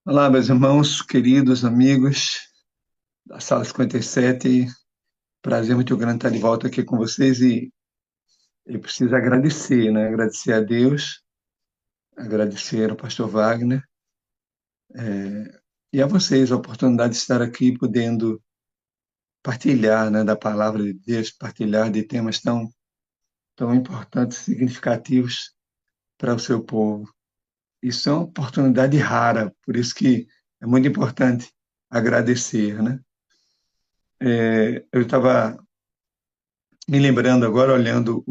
Olá, meus irmãos, queridos amigos da Sala 57. Prazer muito grande estar de volta aqui com vocês e eu preciso agradecer, né? Agradecer a Deus, agradecer ao pastor Wagner, e a vocês a oportunidade de estar aqui podendo partilhar, né, da palavra de Deus, partilhar de temas tão importantes, significativos para o seu povo. Isso é uma oportunidade rara, por isso que é muito importante agradecer, né? Eu estava me lembrando agora, olhando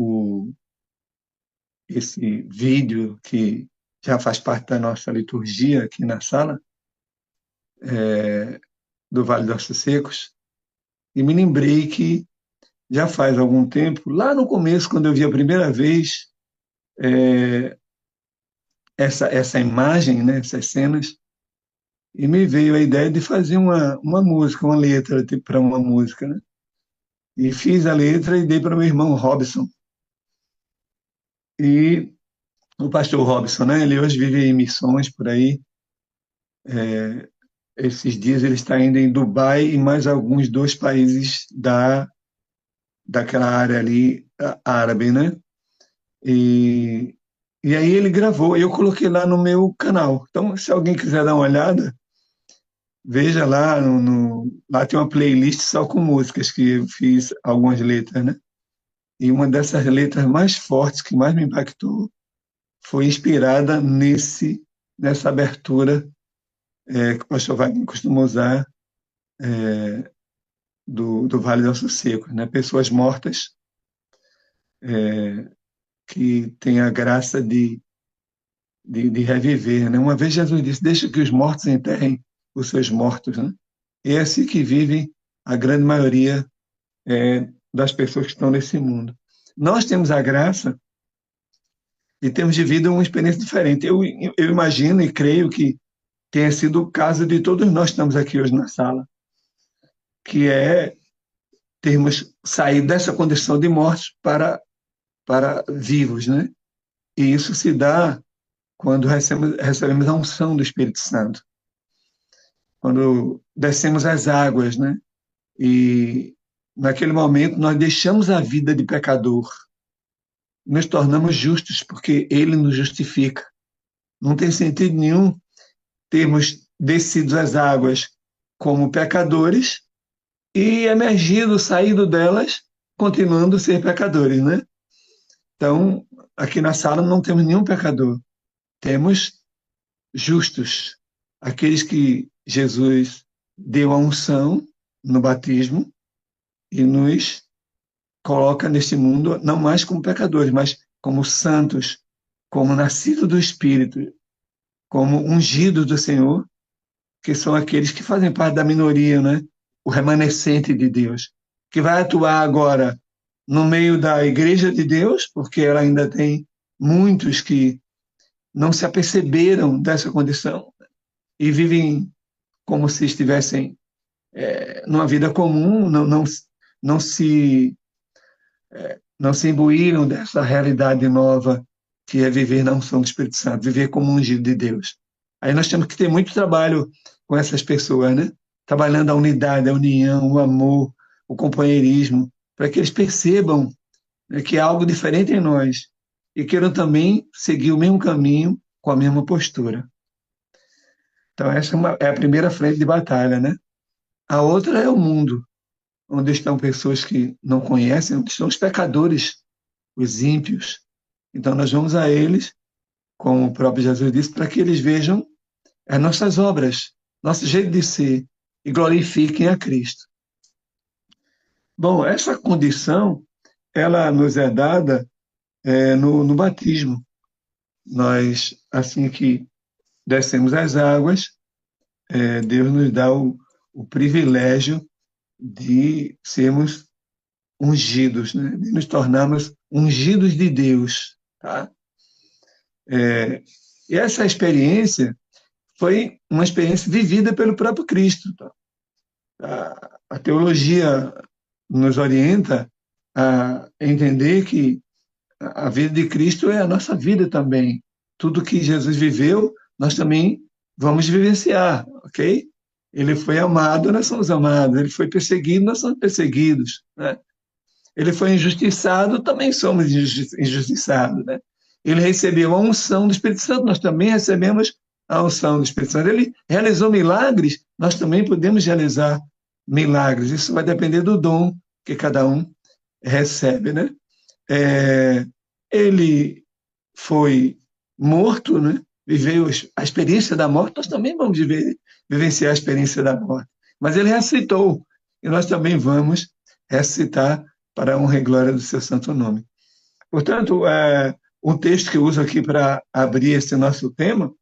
esse vídeo que já faz parte da nossa liturgia aqui na sala, do Vale dos Ossos Secos, e me lembrei que já faz algum tempo, lá no começo, quando eu vi a primeira vez essa imagem, né, essas cenas, e me veio a ideia de fazer uma música, uma letra para uma música, né? E fiz a letra e dei para meu irmão Robson. E o pastor Robson, né, ele hoje vive em missões por aí. Esses dias ele está indo em Dubai e mais alguns dois países daquela área ali árabe, né? E, e aí ele gravou, eu coloquei lá no meu canal. Então, se alguém quiser dar uma olhada, veja lá, lá tem uma playlist só com músicas que eu fiz algumas letras, né? E uma dessas letras mais fortes, que mais me impactou, foi inspirada nessa abertura que o pastor Wagner costuma usar do Vale do Sossego, né? Pessoas mortas que têm a graça de reviver, né? Uma vez Jesus disse: deixa que os mortos enterrem os seus mortos, né? E é assim que vivem a grande maioria das pessoas que estão nesse mundo. Nós temos a graça de termos vivido uma experiência diferente. Eu imagino e creio que tenha sido o caso de todos nós que estamos aqui hoje na sala, que é termos saído dessa condição de mortos para vivos, né? E isso se dá quando recebemos a unção do Espírito Santo, quando descemos as águas, né? E naquele momento nós deixamos a vida de pecador, nos tornamos justos porque Ele nos justifica. Não tem sentido nenhum termos descido as águas como pecadores e emergido, saído delas, continuando a ser pecadores, né? Então, aqui na sala não temos nenhum pecador, temos justos, aqueles que Jesus deu a unção no batismo e nos coloca neste mundo não mais como pecadores, mas como santos, como nascidos do Espírito, como ungidos do Senhor, que são aqueles que fazem parte da minoria, né? O remanescente de Deus, que vai atuar agora no meio da igreja de Deus, porque ela ainda tem muitos que não se aperceberam dessa condição e vivem como se estivessem numa vida comum, não se não se imbuíram dessa realidade nova que é viver na unção do Espírito Santo, viver como ungido de Deus. Aí nós temos que ter muito trabalho com essas pessoas, né? Trabalhando a unidade, a união, o amor, o companheirismo, para que eles percebam, né, que há algo diferente em nós e queiram também seguir o mesmo caminho com a mesma postura. Então essa é a primeira frente de batalha, né? A outra é o mundo, onde estão pessoas que não conhecem, onde estão os pecadores, os ímpios. Então nós vamos a eles, como o próprio Jesus disse, para que eles vejam as nossas obras, nosso jeito de ser e glorifiquem a Cristo. Bom, essa condição, ela nos é dada no batismo. Nós, assim que descemos as águas, Deus nos dá o privilégio de sermos ungidos, né? De nos tornarmos ungidos de Deus. Tá? E essa experiência foi uma experiência vivida pelo próprio Cristo. Tá? A teologia nos orienta a entender que a vida de Cristo é a nossa vida também. Tudo que Jesus viveu, nós também vamos vivenciar, ok? Ele foi amado, nós somos amados. Ele foi perseguido, nós somos perseguidos, né? Ele foi injustiçado, também somos injustiçados, né? Ele recebeu a unção do Espírito Santo, nós também recebemos a unção do Espírito Santo. Ele realizou milagres, nós também podemos realizar milagres. Isso vai depender do dom que cada um recebe, né? É, ele foi morto, né? Viveu a experiência da morte, nós também vamos vivenciar a experiência da morte. Mas ele ressuscitou, e nós também vamos ressuscitar para a honra e glória do seu santo nome. Portanto, um texto que eu uso aqui para abrir esse nosso tema, o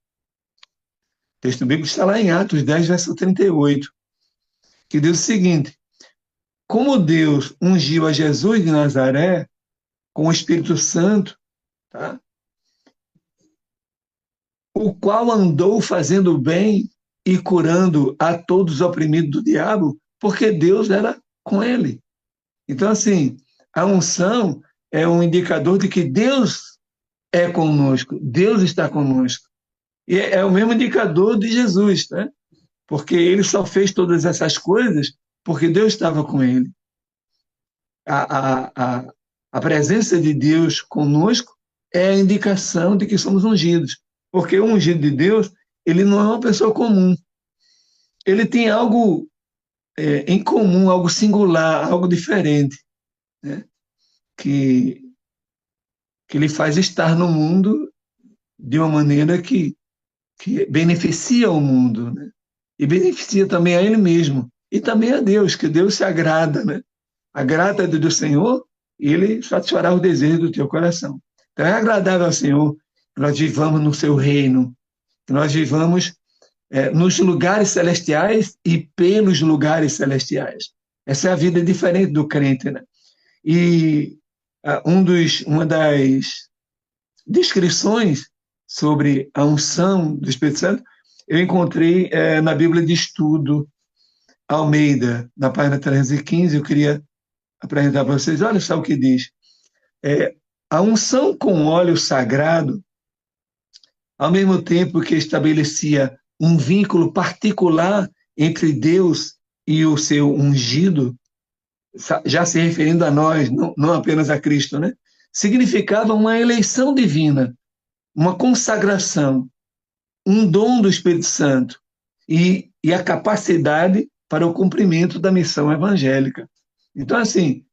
texto bíblico está lá em Atos 10, verso 38, que diz o seguinte: como Deus ungiu a Jesus de Nazaré com o Espírito Santo, tá? O qual andou fazendo bem e curando a todos os oprimidos do diabo, porque Deus era com ele. Então, assim, a unção é um indicador de que Deus é conosco, Deus está conosco. E é o mesmo indicador de Jesus, né? Porque ele só fez todas essas coisas porque Deus estava com ele. A presença de Deus conosco é a indicação de que somos ungidos. Porque o ungido de Deus, ele não é uma pessoa comum. Ele tem algo em comum, algo singular, algo diferente, né? que, que lhe faz estar no mundo de uma maneira que beneficia o mundo, né? E beneficia também a ele mesmo, e também a Deus, que Deus se agrada, né? Agrada-te do Senhor, e ele satisfará os desejos do teu coração. Então é agradável ao Senhor que nós vivamos no seu reino, que nós vivamos nos lugares celestiais e pelos lugares celestiais. Essa é a vida diferente do crente, né? E uma das descrições sobre a unção do Espírito Santo eu encontrei na Bíblia de Estudo Almeida, na página 315. Eu queria apresentar para vocês. Olha só o que diz. É, a unção com óleo sagrado, ao mesmo tempo que estabelecia um vínculo particular entre Deus e o seu ungido, já se referindo a nós, não apenas a Cristo, né? Significava uma eleição divina, uma consagração, um dom do Espírito Santo e a capacidade para o cumprimento da missão evangélica. Então, assim,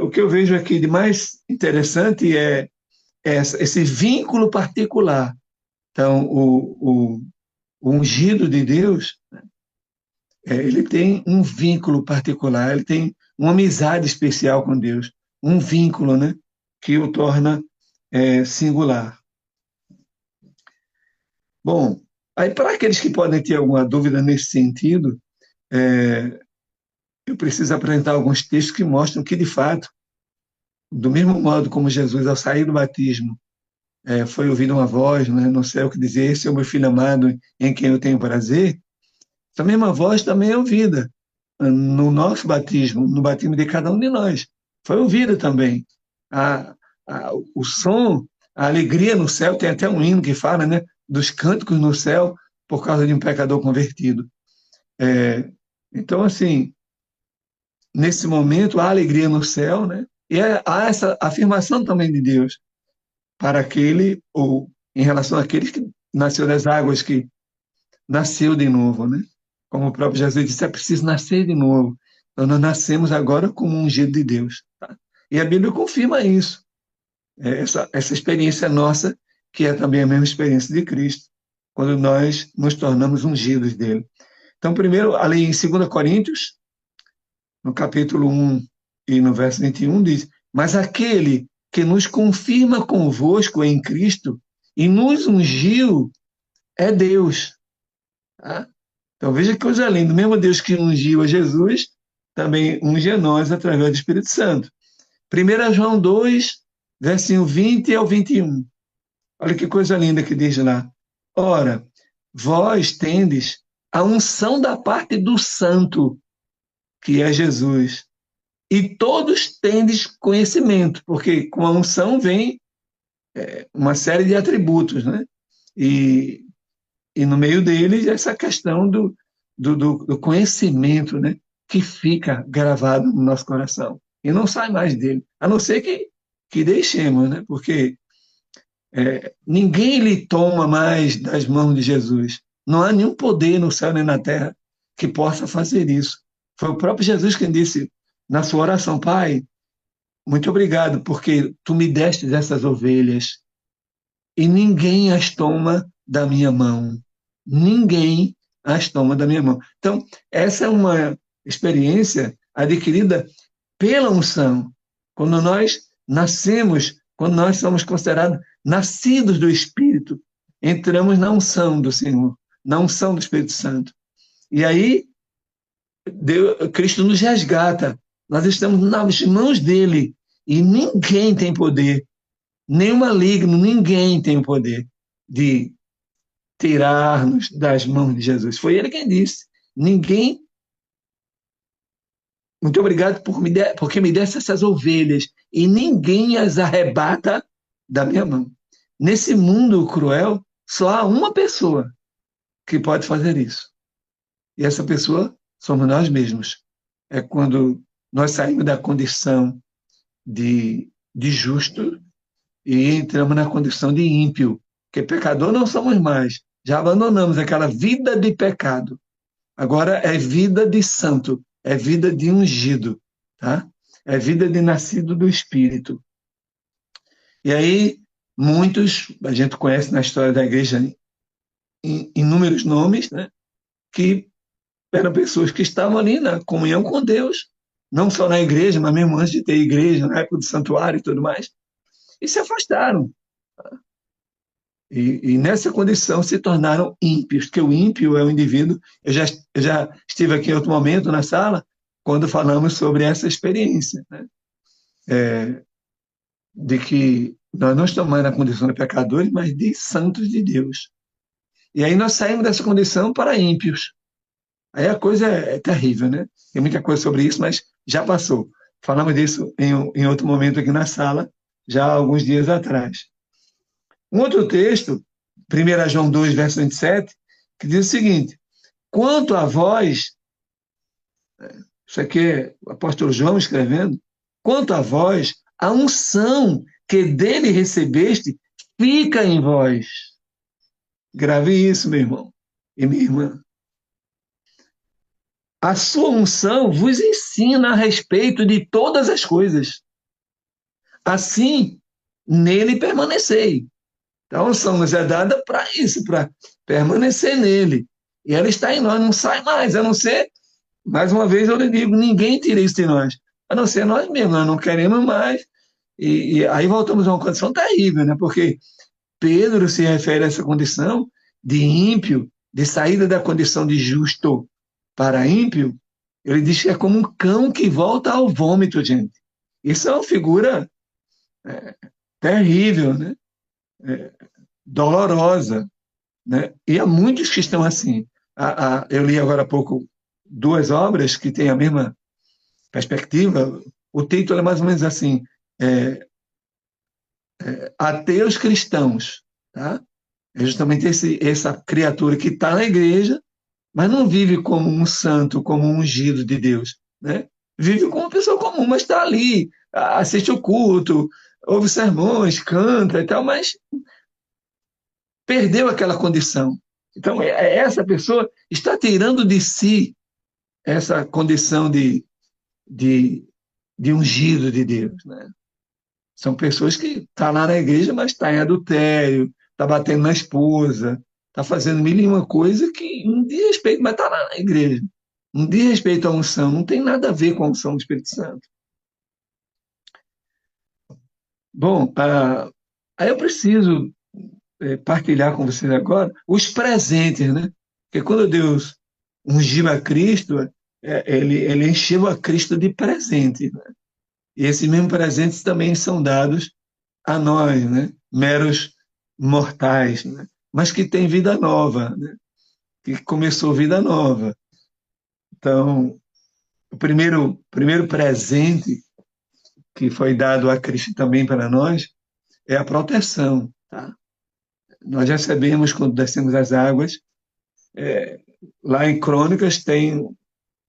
o que eu vejo aqui de mais interessante é esse vínculo particular. Então, o ungido de Deus, ele tem um vínculo particular, ele tem uma amizade especial com Deus, um vínculo, né, que o torna singular. Bom, aí para aqueles que podem ter alguma dúvida nesse sentido, é, eu preciso apresentar alguns textos que mostram que, de fato, do mesmo modo como Jesus, ao sair do batismo, foi ouvida uma voz, né, no céu que dizia: esse é o meu filho amado em quem eu tenho prazer. Essa mesma voz também é ouvida no nosso batismo, no batismo de cada um de nós. Foi ouvida também. A, o som, a alegria no céu, tem até um hino que fala, né, dos cânticos no céu por causa de um pecador convertido. É, então, assim, nesse momento há alegria no céu, né? E há essa afirmação também de Deus para aquele, ou em relação àqueles que nasceu das águas, que nasceu de novo, né? Como o próprio Jesus disse, é preciso nascer de novo. Então, nós nascemos agora como um ungido de Deus. Tá? E a Bíblia confirma isso. Essa experiência nossa, que é também a mesma experiência de Cristo, quando nós nos tornamos ungidos dele. Então, primeiro, ali em 2 Coríntios, no capítulo 1 e no verso 21, diz: mas aquele que nos confirma convosco em Cristo e nos ungiu é Deus. Tá? Então veja que coisa linda. O mesmo Deus que ungiu a Jesus, também unge a nós através do Espírito Santo. 1 João 2, versinho 20 ao 21. Olha que coisa linda que diz lá. Ora, vós tendes a unção da parte do Santo, que é Jesus. E todos tendes conhecimento, porque com a unção vem uma série de atributos, né? E E no meio deles, essa questão do conhecimento, né? Que fica gravado no nosso coração e não sai mais dele, a não ser que deixemos, né? Porque ninguém lhe toma mais das mãos de Jesus. Não há nenhum poder no céu nem na terra que possa fazer isso. Foi o próprio Jesus quem disse na sua oração: Pai, muito obrigado, porque tu me destes essas ovelhas e ninguém as toma da minha mão. Ninguém as toma da minha mão. Então, essa é uma experiência adquirida pela unção. Quando nós nascemos, quando nós somos considerados nascidos do Espírito, entramos na unção do Senhor, na unção do Espírito Santo. E aí, Cristo nos resgata. Nós estamos nas mãos dele e ninguém tem poder, nem o maligno, ninguém tem o poder de tirar-nos das mãos de Jesus. Foi ele quem disse: ninguém. Muito obrigado porque me desse essas ovelhas e ninguém as arrebata da minha mão. Nesse mundo cruel, só há uma pessoa que pode fazer isso. E essa pessoa somos nós mesmos. É quando nós saímos da condição de justo e entramos na condição de ímpio. Porque pecador não somos mais. Já abandonamos aquela vida de pecado. Agora é vida de santo, é vida de ungido, tá? É vida de nascido do Espírito. E aí, muitos, a gente conhece na história da igreja inúmeros nomes, né? Que eram pessoas que estavam ali na comunhão com Deus, não só na igreja, mas mesmo antes de ter igreja, na época do santuário e tudo mais, e se afastaram. E nessa condição se tornaram ímpios, porque o ímpio é o indivíduo. Eu já estive aqui em outro momento na sala, quando falamos sobre essa experiência, né? De que nós não estamos mais na condição de pecadores, mas de santos de Deus. E aí nós saímos dessa condição para ímpios. Aí a coisa é terrível, né? Tem muita coisa sobre isso, mas já passou. Falamos disso em outro momento aqui na sala, já há alguns dias atrás. Um outro texto, 1 João 2, verso 27, que diz o seguinte: quanto a vós, isso aqui é o apóstolo João escrevendo, quanto a vós, a unção que dele recebeste fica em vós. Grave isso, meu irmão e minha irmã. A sua unção vos ensina a respeito de todas as coisas. Assim, nele permanecei. Então, a unção nos é dada para isso, para permanecer nele. E ela está em nós, não sai mais, a não ser, mais uma vez eu lhe digo, ninguém tira isso de nós, a não ser nós mesmos, nós não queremos mais. E aí voltamos a uma condição terrível, né? Porque Pedro se refere a essa condição de ímpio, de saída da condição de justo para ímpio. Ele diz que é como um cão que volta ao vômito, gente. Isso é uma figura terrível, né? Dolorosa, né? E há muitos que estão assim. Eu li agora há pouco duas obras que têm a mesma perspectiva. O título é mais ou menos assim: é, Ateus Cristãos. Tá? É justamente essa criatura que está na igreja, mas não vive como um santo, como um ungido de Deus. Né? Vive como uma pessoa comum, mas está ali, assiste o culto, ouve sermões, canta e tal, mas perdeu aquela condição. Então, essa pessoa está tirando de si essa condição de, de ungido de Deus. Né? São pessoas que estão lá na igreja, mas está em adultério, está batendo na esposa, está fazendo mil e uma coisa que não diz respeito, mas está lá na igreja. Não diz respeito à unção, não tem nada a ver com a unção do Espírito Santo. Bom, aí eu preciso partilhar com vocês agora os presentes, né? Porque quando Deus ungiu a Cristo, ele encheu a Cristo de presente, né? E esses mesmos presentes também são dados a nós, né? Meros mortais, né? Mas que têm vida nova, né? Que começou vida nova. Então, o primeiro presente que foi dado a Cristo também para nós é a proteção, tá? Nós recebemos, quando descemos as águas, Lá em Crônicas tem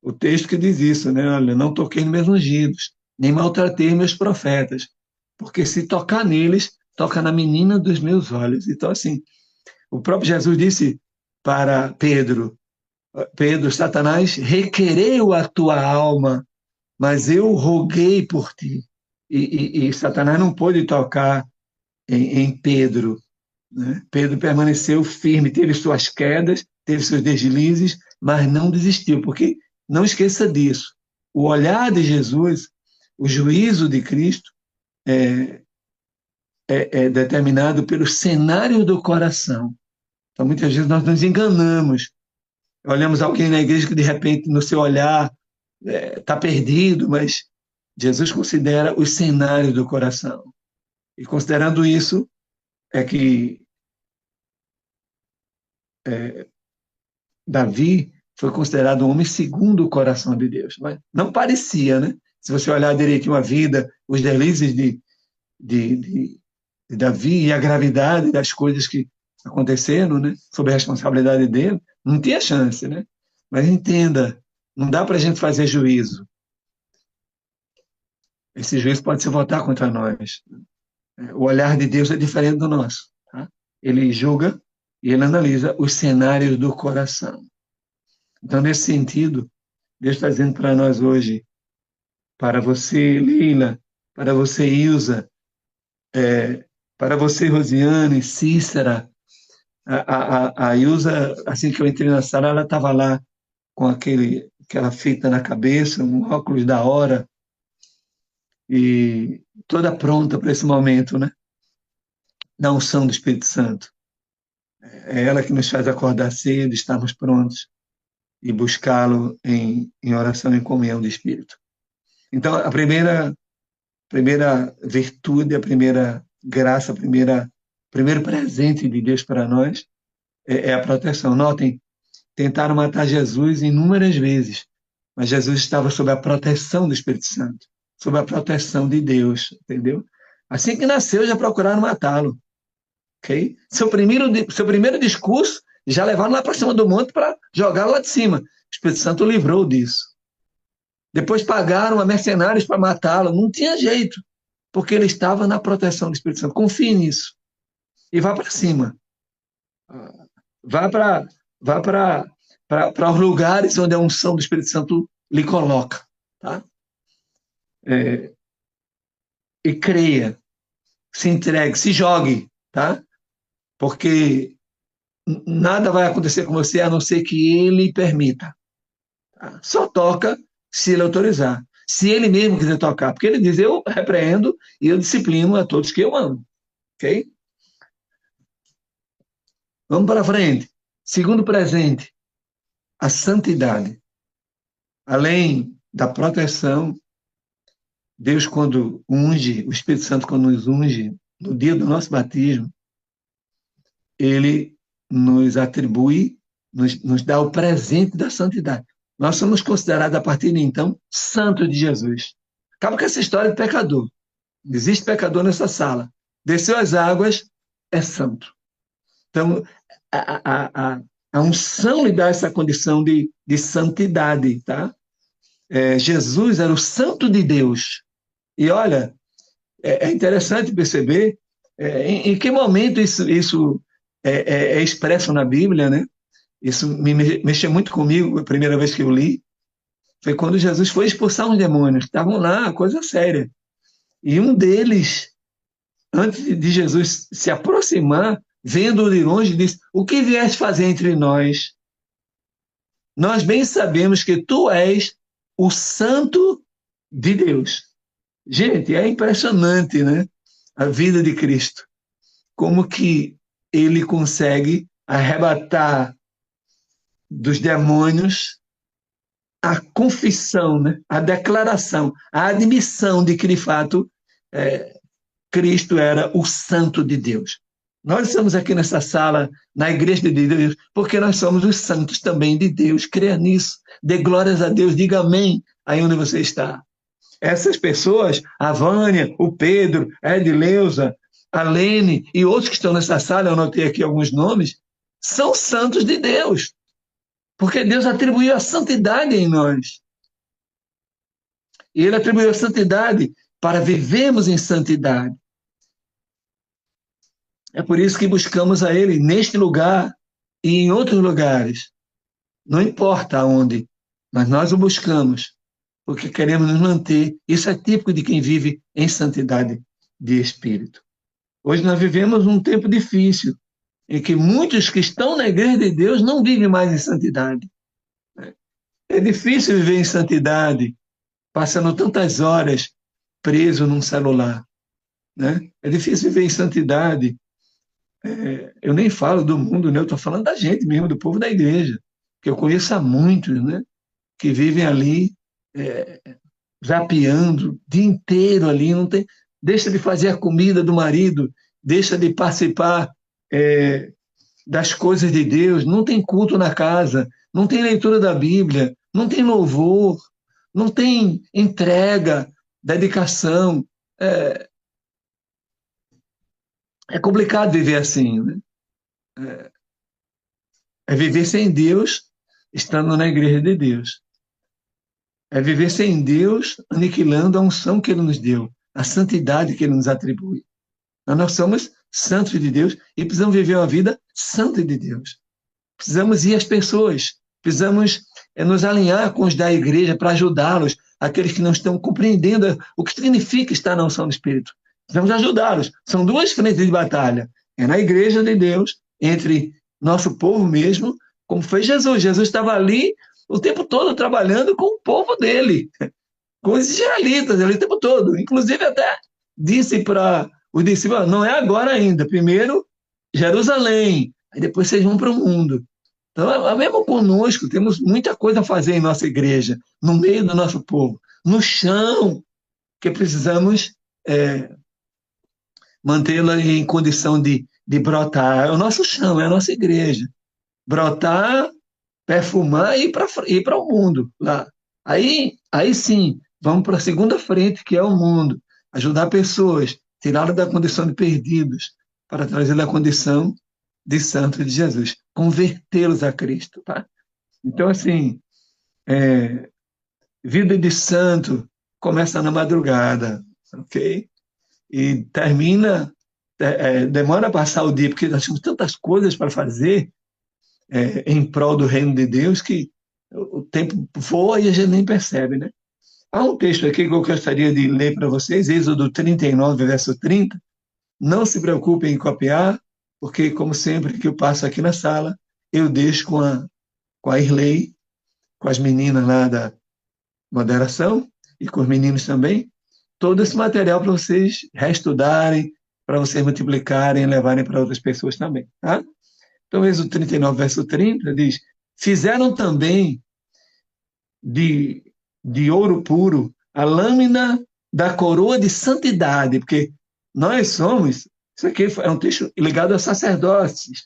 o texto que diz isso, né? Olha, não toquei nos meus ungidos, nem maltratei meus profetas, porque se tocar neles, toca na menina dos meus olhos. Então, assim, o próprio Jesus disse para Pedro, Pedro, Satanás requereu a tua alma, mas eu roguei por ti. E Satanás não pôde tocar em Pedro, né? Pedro permaneceu firme, teve suas quedas, teve seus deslizes, mas não desistiu, porque não esqueça disso. O olhar de Jesus, o juízo de Cristo, é, é determinado pelo cenário do coração. Então, muitas vezes nós nos enganamos. Olhamos alguém na igreja que, de repente, no seu olhar, está perdido, mas Jesus considera os cenários do coração. E considerando isso, é que Davi foi considerado um homem segundo o coração de Deus. Mas não parecia, né? Se você olhar direitinho a vida, os deslizes de, de, de Davi e a gravidade das coisas que aconteceram, né? Sob a responsabilidade dele, não tinha chance, né? Mas entenda, não dá para a gente fazer juízo. Esse juízo pode se voltar contra nós. O olhar de Deus é diferente do nosso. Tá? Ele julga e ele analisa os cenários do coração. Então, nesse sentido, Deus está dizendo para nós hoje, para você, Leila, para você, Ilza, para você, Rosiane, Cícera, a Ilza, assim que eu entrei na sala, ela estava lá com aquela fita na cabeça, um óculos da hora, e toda pronta para esse momento, né? Da unção do Espírito Santo. É ela que nos faz acordar cedo, estarmos prontos e buscá-lo em oração e comunhão do Espírito. Então, a primeira virtude, a primeira graça, primeiro presente de Deus para nós é a proteção. Notem, tentaram matar Jesus inúmeras vezes, mas Jesus estava sob a proteção do Espírito Santo, sob a proteção de Deus, entendeu? Assim que nasceu, já procuraram matá-lo, ok? Seu primeiro discurso, já levaram lá para cima do monte para jogá-lo lá de cima. O Espírito Santo o livrou disso. Depois pagaram a mercenários para matá-lo, não tinha jeito, porque ele estava na proteção do Espírito Santo. Confie nisso e vá para cima. Vá para vá para os lugares onde a unção do Espírito Santo lhe coloca, tá? E creia, se entregue, se jogue, tá? Porque nada vai acontecer com você a não ser que ele permita. Tá? Só toca se ele autorizar. Se ele mesmo quiser tocar, porque ele diz: eu repreendo e eu disciplino a todos que eu amo, ok? Vamos para frente. Segundo presente, a santidade. Além da proteção, Deus, quando unge, o Espírito Santo, quando nos unge, no dia do nosso batismo, ele nos atribui, nos dá o presente da santidade. Nós somos considerados, a partir de então, santos de Jesus. Acaba com essa história de pecador. Existe pecador nessa sala. Desceu as águas, é santo. Então, a unção lhe dá essa condição de santidade, tá? Jesus era o santo de Deus. E olha, é interessante perceber em que momento isso é expresso na Bíblia, né? Isso me mexeu muito comigo a primeira vez que eu li. Foi quando Jesus foi expulsar uns demônios. Estavam lá, coisa séria. E um deles, antes de Jesus se aproximar, vendo-o de longe, disse: o que vieste fazer entre nós? Nós bem sabemos que tu és o santo de Deus. Gente, é impressionante, né? A vida de Cristo. Como que ele consegue arrebatar dos demônios a confissão, né? A declaração, a admissão de que, de fato, Cristo era o santo de Deus. Nós estamos aqui nessa sala, na igreja de Deus, porque nós somos os santos também de Deus. Creia nisso. Dê glórias a Deus. Diga amém aí onde você está. Essas pessoas, a Vânia, o Pedro, a Edileuza, a Lene e outros que estão nessa sala, eu anotei aqui alguns nomes, são santos de Deus. Porque Deus atribuiu a santidade em nós. E Ele atribuiu a santidade para vivermos em santidade. É por isso que buscamos a Ele neste lugar e em outros lugares. Não importa onde, mas nós o buscamos, porque queremos nos manter. Isso é típico de quem vive em santidade de espírito. Hoje nós vivemos um tempo difícil, em que muitos que estão na igreja de Deus não vivem mais em santidade. É difícil viver em santidade, passando tantas horas preso num celular. Né? É difícil viver em santidade. Eu nem falo do mundo, né? Eu estou falando da gente mesmo, do povo da igreja, que eu conheço há muitos, né? Que vivem ali é, zapeando o dia inteiro ali, não tem, deixa de fazer a comida do marido, deixa de participar é, das coisas de Deus, não tem culto na casa, não tem leitura da Bíblia, não tem louvor, não tem entrega, dedicação. É, é complicado viver assim, né? É viver sem Deus, estando na igreja de Deus. É viver sem Deus, aniquilando a unção que Ele nos deu, a santidade que Ele nos atribui. Nós somos santos de Deus e precisamos viver uma vida santa de Deus. Precisamos ir às pessoas, precisamos nos alinhar com os da igreja para ajudá-los, aqueles que não estão compreendendo o que significa estar na unção do Espírito. Precisamos ajudá-los. São duas frentes de batalha. É na igreja de Deus, entre nosso povo mesmo, como foi Jesus. Jesus estava ali o tempo todo trabalhando com o povo dele, com os israelitas ali o tempo todo. Inclusive até disse para os discípulos, não é agora ainda, primeiro Jerusalém, aí depois vocês vão para o mundo. Então, mesmo conosco, temos muita coisa a fazer em nossa igreja, no meio do nosso povo, no chão, que precisamos é, mantê-la em condição de brotar. É o nosso chão, é a nossa igreja. Brotar, perfumar e ir para o mundo lá. Aí sim, vamos para a segunda frente, que é o mundo. Ajudar pessoas, tirá-las da condição de perdidos, para trazer a condição de santo de Jesus. Convertê-los a Cristo. Tá? Então, assim, vida de santo começa na madrugada, ok? E termina, demora a passar o dia, porque nós temos tantas coisas para fazer em prol do reino de Deus que o tempo voa e a gente nem percebe, né? Há um texto aqui que eu gostaria de ler para vocês, Êxodo 39, verso 30. Não se preocupem em copiar, porque, como sempre que eu passo aqui na sala, eu deixo com a Irlei, com as meninas lá da moderação e com os meninos também, todo esse material para vocês reestudarem, para vocês multiplicarem e levarem para outras pessoas também. Tá? Então, Êxodo 39, verso 30 diz: fizeram também de, de ouro puro a lâmina da coroa de santidade, porque nós somos, isso aqui é um texto ligado a sacerdotes,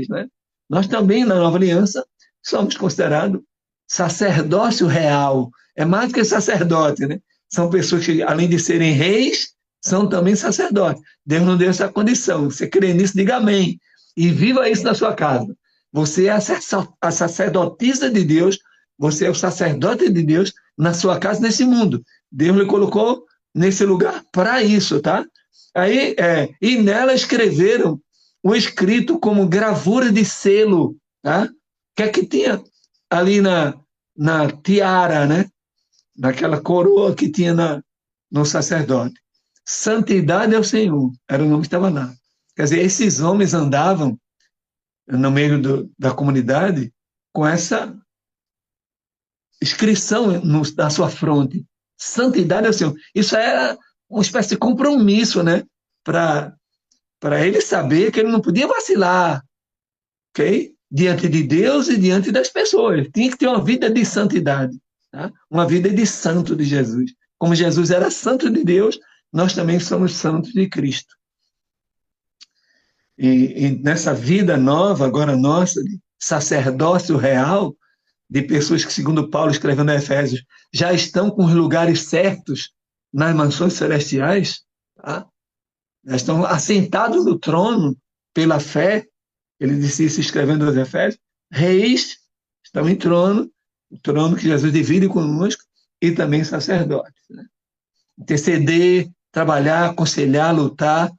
né? Nós também, na Nova Aliança, somos considerados sacerdócio real. É mais do que sacerdote, né? São pessoas que, além de serem reis, são também sacerdotes. Deus nos deu essa condição. Você crê nisso, diga amém. E viva isso na sua casa. Você é a sacerdotisa de Deus, você é o sacerdote de Deus na sua casa, nesse mundo. Deus lhe colocou nesse lugar para isso, tá? Aí, e nela escreveram o escrito como gravura de selo, tá? O que é que tinha ali na tiara, né? Naquela coroa que tinha no sacerdote. Santidade ao Senhor, era o nome que estava lá. Quer dizer, esses homens andavam no meio da comunidade com essa inscrição na sua fronte. Santidade ao Senhor. Isso era uma espécie de compromisso, né? Para ele saber que ele não podia vacilar, ok? Diante de Deus e diante das pessoas. Ele tinha que ter uma vida de santidade, tá? Uma vida de santo de Jesus. Como Jesus era santo de Deus, nós também somos santos de Cristo. E nessa vida nova, agora nossa, de sacerdócio real, de pessoas que, segundo Paulo escrevendo a Efésios, já estão com os lugares certos nas mansões celestiais, tá? Já estão assentados no trono pela fé, ele disse isso escrevendo aos Efésios, reis estão em trono, o trono que Jesus divide conosco, e também sacerdotes. Né? Interceder, trabalhar, aconselhar, lutar,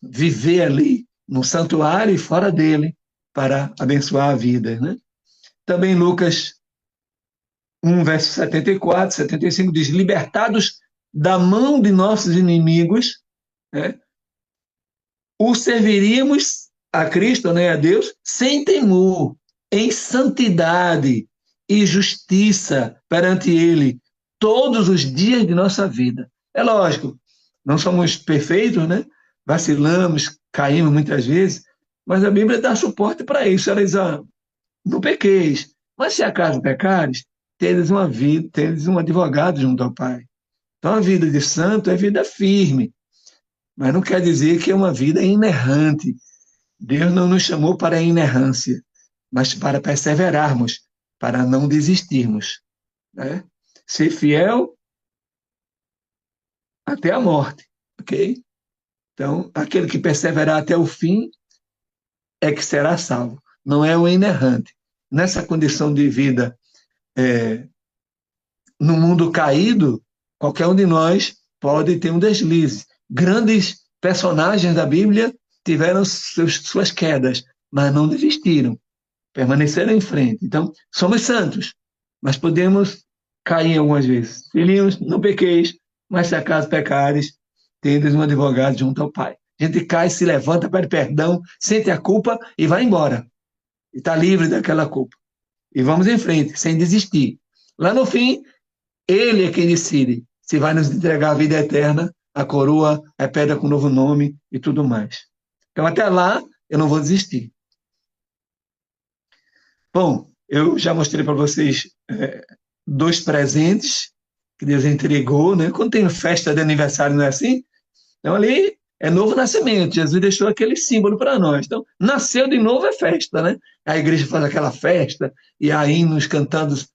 viver ali no santuário e fora dele para abençoar a vida. Né? Também Lucas 1, verso 74, 75 diz: libertados da mão de nossos inimigos, né? O serviríamos a Cristo, né, a Deus, sem temor, em santidade e justiça perante Ele, todos os dias de nossa vida. É lógico, não somos perfeitos, né? Vacilamos, caímos muitas vezes, mas a Bíblia dá suporte para isso. Ela diz: não pequeis, mas se acaso pecares, teres uma vida, teres um advogado junto ao Pai. Então a vida de santo é vida firme, mas não quer dizer que é uma vida inerrante. Deus não nos chamou para a inerrância, mas para perseverarmos, para não desistirmos. Né? Ser fiel até a morte, ok? Então, aquele que perseverar até o fim é que será salvo, não é o inerrante. Nessa condição de vida, no mundo caído, qualquer um de nós pode ter um deslize. Grandes personagens da Bíblia tiveram suas quedas, mas não desistiram, permaneceram em frente. Então, somos santos, mas podemos cair algumas vezes. Filhinhos, não pequeis, mas se acaso pecares, tendes um advogado junto ao Pai. A gente cai, se levanta, pede perdão, sente a culpa e vai embora. E está livre daquela culpa. E vamos em frente, sem desistir. Lá no fim, Ele é quem decide se vai nos entregar a vida eterna, a coroa, a pedra com novo nome e tudo mais. Então, até lá, eu não vou desistir. Bom, eu já mostrei para vocês dois presentes que Deus entregou, né? Quando tem festa de aniversário, não é assim? Então, ali é novo nascimento. Jesus deixou aquele símbolo para nós. Então, nasceu de novo é festa, né? A igreja faz aquela festa, e há hinos cantados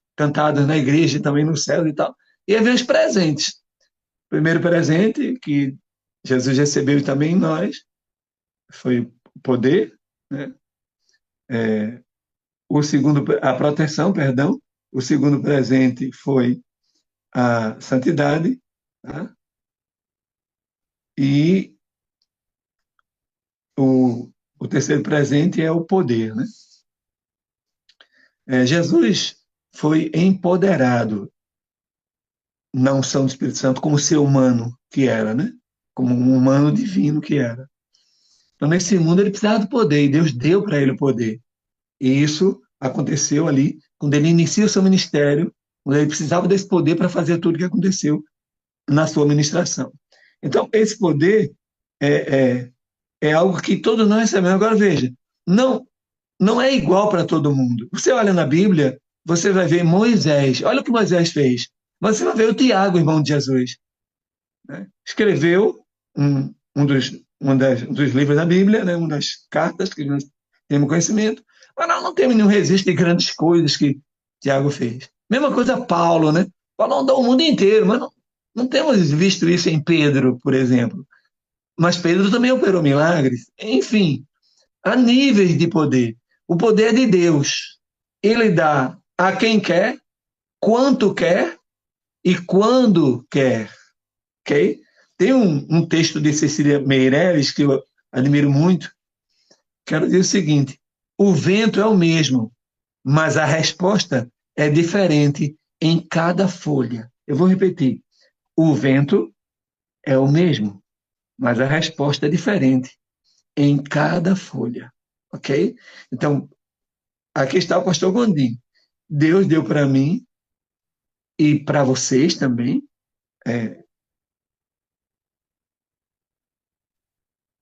na igreja e também no céu e tal. E aí vem os presentes. O primeiro presente que Jesus recebeu também em nós foi o poder, né? O segundo, a proteção, perdão. O segundo presente foi a santidade, tá? E o terceiro presente é o poder, né? Jesus foi empoderado na unção do Espírito Santo como ser humano que era, né? Como um humano divino que era. Então, nesse mundo, ele precisava do poder, e Deus deu para ele o poder. E isso aconteceu ali, quando ele inicia o seu ministério, quando ele precisava desse poder para fazer tudo o que aconteceu na sua ministração. Então, esse poder é, é algo que todos nós recebemos. Agora, veja, não, não é igual para todo mundo. Você olha na Bíblia, você vai ver Moisés. Olha o que Moisés fez. Mas você vai ver o Tiago, irmão de Jesus. Né? Escreveu um dos livros da Bíblia, né? Uma das cartas que nós temos conhecimento, mas não temos nenhum registro de grandes coisas que Tiago fez. Mesma coisa Paulo, né? Paulo andou o mundo inteiro, mas não temos visto isso em Pedro, por exemplo. Mas Pedro também operou milagres. Enfim, há níveis de poder. O poder é de Deus. Ele dá a quem quer, quanto quer e quando quer. Ok? Tem um texto de Cecília Meirelles que eu admiro muito. Quero dizer o seguinte: o vento é o mesmo, mas a resposta é diferente em cada folha. Eu vou repetir. O vento é o mesmo, mas a resposta é diferente em cada folha. Ok? Então, aqui está o pastor Gondim. Deus deu para mim e para vocês também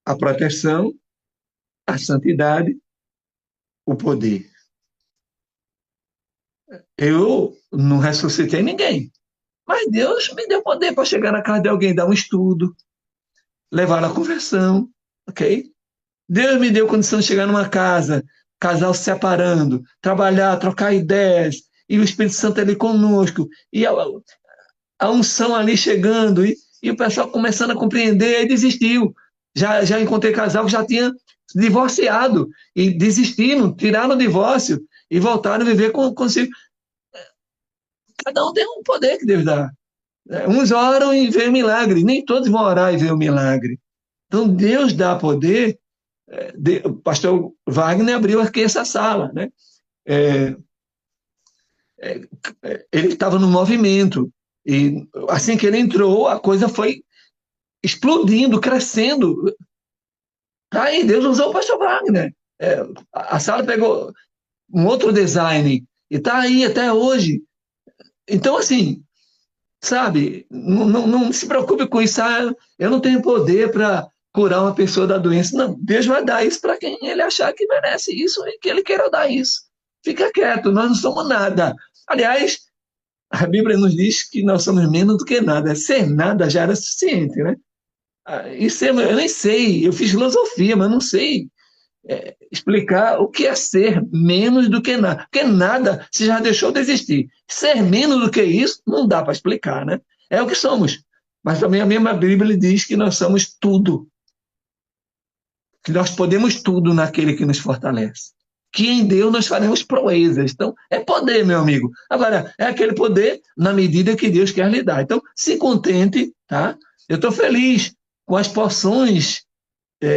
a proteção, a santidade, o poder. Eu não ressuscitei ninguém, mas Deus me deu poder para chegar na casa de alguém, dar um estudo, levar na conversão, ok? Deus me deu condição de chegar numa casa, casal se separando, trabalhar, trocar ideias, e o Espírito Santo ali conosco, e a unção ali chegando, e o pessoal começando a compreender, e desistiu. Já encontrei casal que já tinha divorciado, e desistiram, tiraram o divórcio, e voltaram a viver consigo. Cada um tem um poder que Deus dá. Uns oram e veem o milagre, nem todos vão orar e ver o milagre. Então, Deus dá poder. O pastor Wagner abriu aqui essa sala, né? É, ele estava no movimento, e assim que ele entrou, a coisa foi explodindo, crescendo. Aí Deus usou o pastor Wagner. A sala pegou um outro design e está aí até hoje. Então, assim, sabe, não se preocupe com isso. Eu não tenho poder para curar uma pessoa da doença. Não, Deus vai dar isso para quem ele achar que merece isso e que ele queira dar isso. Fica quieto, nós não somos nada. Aliás, a Bíblia nos diz que nós somos menos do que nada. Ser nada já era suficiente, né? Isso eu nem sei. Eu fiz filosofia, mas não sei explicar o que é ser menos do que nada. Porque nada se já deixou de existir. Ser menos do que isso não dá para explicar, né? É o que somos. Mas também a mesma Bíblia diz que nós somos tudo. Que nós podemos tudo naquele que nos fortalece. Que em Deus nós faremos proezas. Então, é poder, meu amigo. Agora, é aquele poder na medida que Deus quer lhe dar. Então, se contente, tá? Eu estou feliz com as porções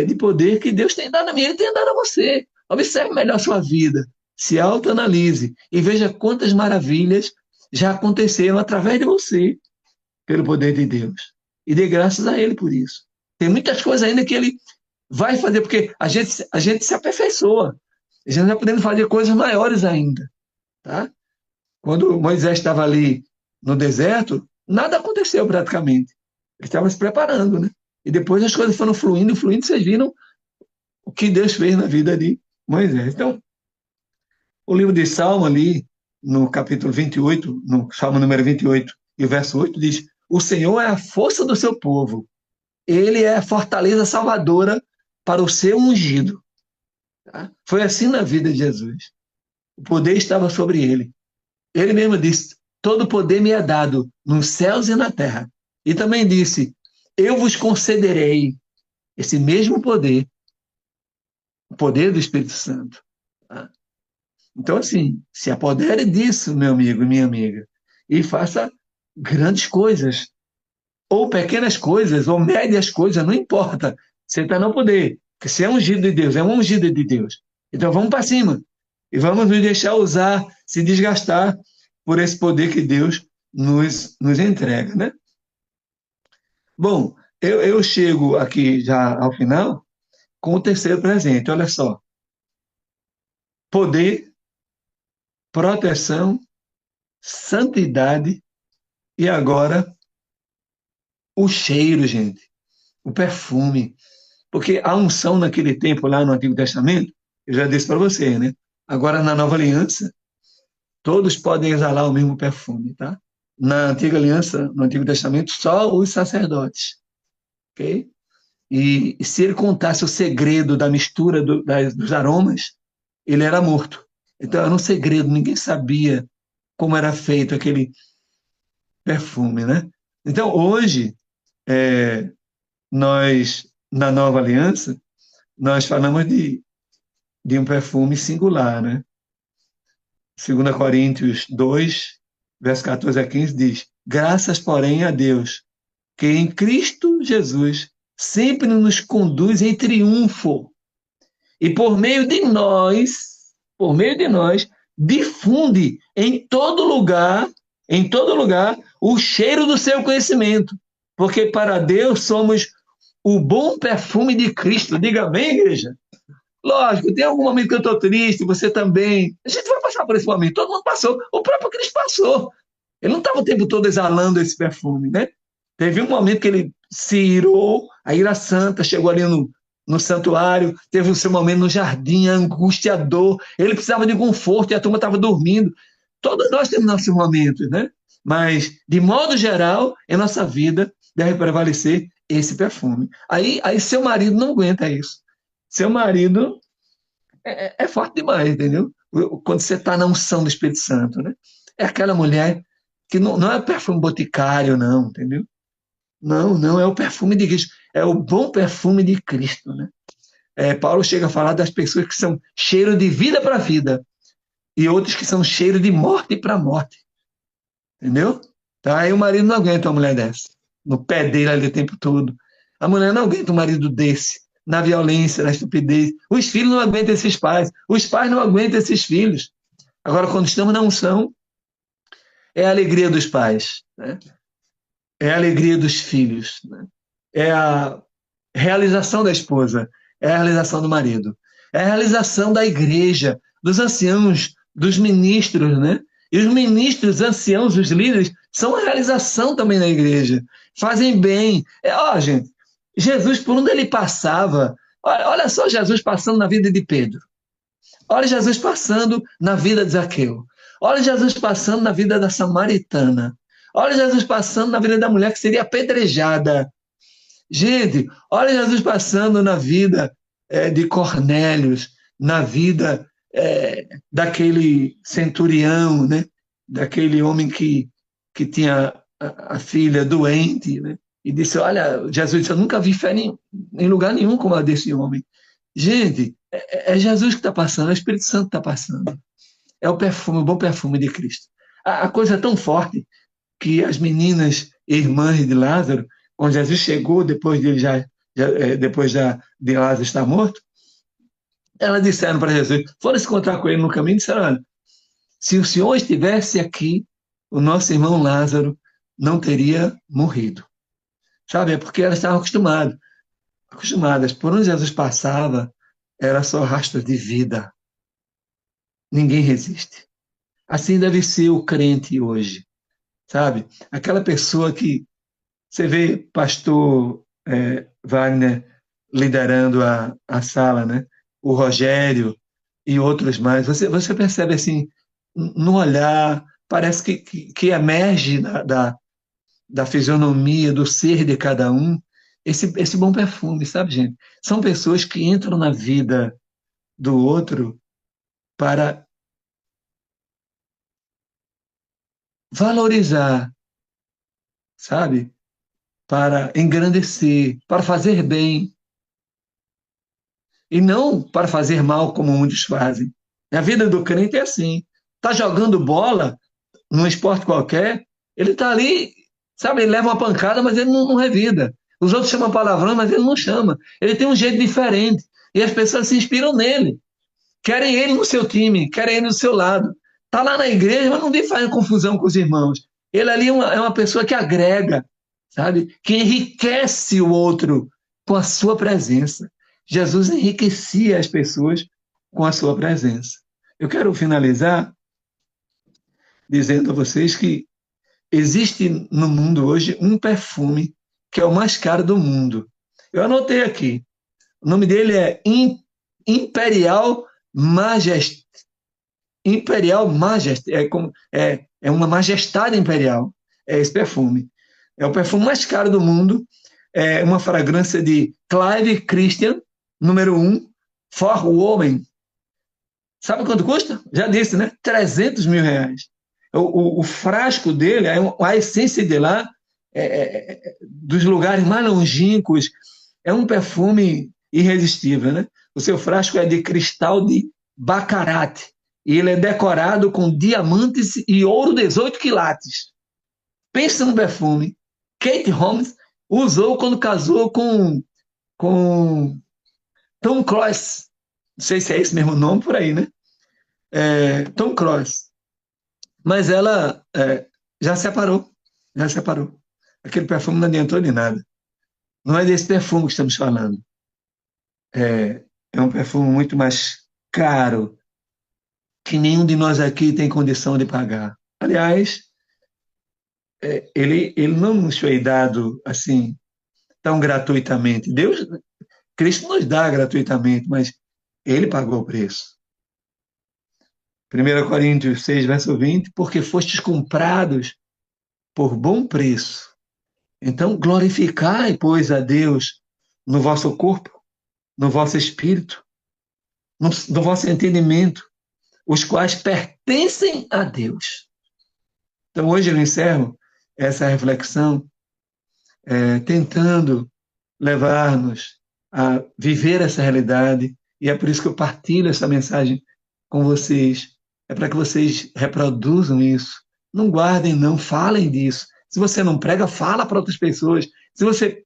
de poder que Deus tem dado a mim, Ele tem dado a você. Observe melhor a sua vida, se autoanalise e veja quantas maravilhas já aconteceram através de você, pelo poder de Deus. E dê graças a Ele por isso. Tem muitas coisas ainda que Ele vai fazer, porque a gente se aperfeiçoa. A gente vai podendo fazer coisas maiores ainda. Tá? Quando Moisés estava ali no deserto, nada aconteceu praticamente. Ele estava se preparando, né? E depois as coisas foram fluindo, fluindo, vocês viram o que Deus fez na vida de Moisés. Então, o livro de Salmo ali, no capítulo 28, no Salmo número 28 e o verso 8, diz: o Senhor é a força do seu povo, ele é a fortaleza salvadora para o seu ungido. Tá? Foi assim na vida de Jesus. O poder estava sobre ele. Ele mesmo disse: todo poder me é dado nos céus e na terra. E também disse: eu vos concederei esse mesmo poder, o poder do Espírito Santo. Tá? Então, assim, se apodere disso, meu amigo e minha amiga, e faça grandes coisas, ou pequenas coisas, ou médias coisas, não importa. Você está no poder, porque você é ungido de Deus, é um ungido de Deus. Então, vamos para cima. E vamos nos deixar usar, se desgastar por esse poder que Deus nos entrega, né? Bom, eu chego aqui já ao final com o terceiro presente. Olha só: poder, proteção, santidade e agora o cheiro, gente, o perfume. Porque a unção naquele tempo, lá no Antigo Testamento, eu já disse para você, né? Agora na Nova Aliança, todos podem exalar o mesmo perfume, tá? Na Antiga Aliança, no Antigo Testamento, só os sacerdotes, ok? E se ele contasse o segredo da mistura dos aromas, ele era morto. Então era um segredo, ninguém sabia como era feito aquele perfume, né? Então hoje, nós, na Nova Aliança, nós falamos de um perfume singular, né? 2 Coríntios 2, verso 14 a 15 diz: graças, porém, a Deus, que em Cristo Jesus sempre nos conduz em triunfo e por meio de nós, difunde em todo lugar, o cheiro do seu conhecimento, porque para Deus somos o bom perfume de Cristo. Diga bem, igreja. Lógico, tem algum momento que eu estou triste, você também. A gente vai passar por esse momento, todo mundo passou, o próprio Cristo passou. Ele não estava o tempo todo exalando esse perfume, né? Teve um momento que ele se irou, a ira santa chegou ali no santuário, teve o seu momento no jardim, angustiador, ele precisava de conforto e a turma estava dormindo. Todos nós temos nossos momentos, né? Mas, de modo geral, em nossa vida deve prevalecer esse perfume. Aí seu marido não aguenta isso. Seu marido é forte demais, entendeu? Quando você está na unção do Espírito Santo, né? É aquela mulher que não é perfume boticário, não, entendeu? Não, não, é o perfume de Cristo. É o bom perfume de Cristo, né? Paulo chega a falar das pessoas que são cheiro de vida para vida. e outros que são cheiros de morte para morte, entendeu? Tá? Aí o marido não aguenta uma mulher dessa, no pé dele ali o tempo todo. A mulher não aguenta um marido desse, na violência, na estupidez. Os filhos não aguentam esses pais, os pais não aguentam esses filhos. Agora, quando estamos na unção, é a alegria dos pais, né? É a alegria dos filhos, né? É a realização da esposa, é a realização do marido, é a realização da igreja, dos anciãos, dos ministros, né? E os ministros, anciãos, os líderes, são a realização também da igreja. Fazem bem. Gente, Jesus, por onde ele passava, olha só Jesus passando na vida de Pedro. Olha Jesus passando na vida de Zaqueu. Olha Jesus passando na vida da samaritana. Olha Jesus passando na vida da mulher que seria apedrejada. Gente, olha Jesus passando na vida de Cornélios, na vida daquele centurião, né? Daquele homem que tinha a filha doente, né? E disse: Olha, Jesus disse: Eu nunca vi fé em lugar nenhum como a desse homem. Gente, é Jesus que está passando, é o Espírito Santo que está passando. É o perfume, o bom perfume de Cristo. A coisa é tão forte que as meninas irmãs de Lázaro, quando Jesus chegou, depois de Lázaro estar morto, elas disseram para Jesus, foram se encontrar com ele no caminho, disseram: Olha, se o Senhor estivesse aqui, o nosso irmão Lázaro não teria morrido. Sabe, é porque elas estavam acostumadas. Por onde Jesus passava, era só rastro de vida. Ninguém resiste. Assim deve ser o crente hoje, sabe? Aquela pessoa que você vê pastor Wagner liderando a sala, né? O Rogério e outros mais. Você percebe assim, no olhar, parece que emerge da fisionomia, do ser de cada um, esse bom perfume, sabe, gente? São pessoas que entram na vida do outro para valorizar, sabe? Para engrandecer, para fazer bem, e não para fazer mal como muitos fazem. A vida do crente é assim. Está jogando bola num esporte qualquer, ele está ali, sabe, ele leva uma pancada, mas ele não revida. Os outros chamam palavrão, mas ele não chama. Ele tem um jeito diferente. E as pessoas se inspiram nele. Querem ele no seu time, querem ele do seu lado. Está lá na igreja, mas não vem fazendo confusão com os irmãos. Ele ali é uma pessoa que agrega, sabe? Que enriquece o outro com a sua presença. Jesus enriquecia as pessoas com a sua presença. Eu quero finalizar dizendo a vocês que existe no mundo hoje um perfume que é o mais caro do mundo. Eu anotei aqui. O nome dele é Imperial Majesty. Imperial Majesty é uma majestade imperial. É esse perfume. É o perfume mais caro do mundo. É uma fragrância de Clive Christian, número 1, For Women. Sabe quanto custa? Já disse, né? R$ 300 mil. O frasco dele, a essência de lá, dos lugares mais longínquos, é um perfume irresistível, né? O seu frasco é de cristal de Baccarat e ele é decorado com diamantes e ouro 18 quilates. Pensa no perfume. Kate Holmes usou quando casou com Tom Cruise. Não sei se é esse mesmo nome por aí, né? Tom Cruise. Mas ela já separou. Já separou. Aquele perfume não adiantou de nada. Não é desse perfume que estamos falando. É um perfume muito mais caro que nenhum de nós aqui tem condição de pagar. Aliás, ele não nos foi dado assim tão gratuitamente. Cristo nos dá gratuitamente, mas ele pagou o preço. 1 Coríntios 6, verso 20, porque fostes comprados por bom preço. Então, glorificai, pois, a Deus no vosso corpo, no vosso espírito, no vosso entendimento, os quais pertencem a Deus. Então, hoje eu encerro essa reflexão tentando levar-nos a viver essa realidade, e é por isso que eu partilho essa mensagem com vocês. é para que vocês reproduzam isso. Não guardem, não, falem disso. Se você não prega, fala para outras pessoas. Se você,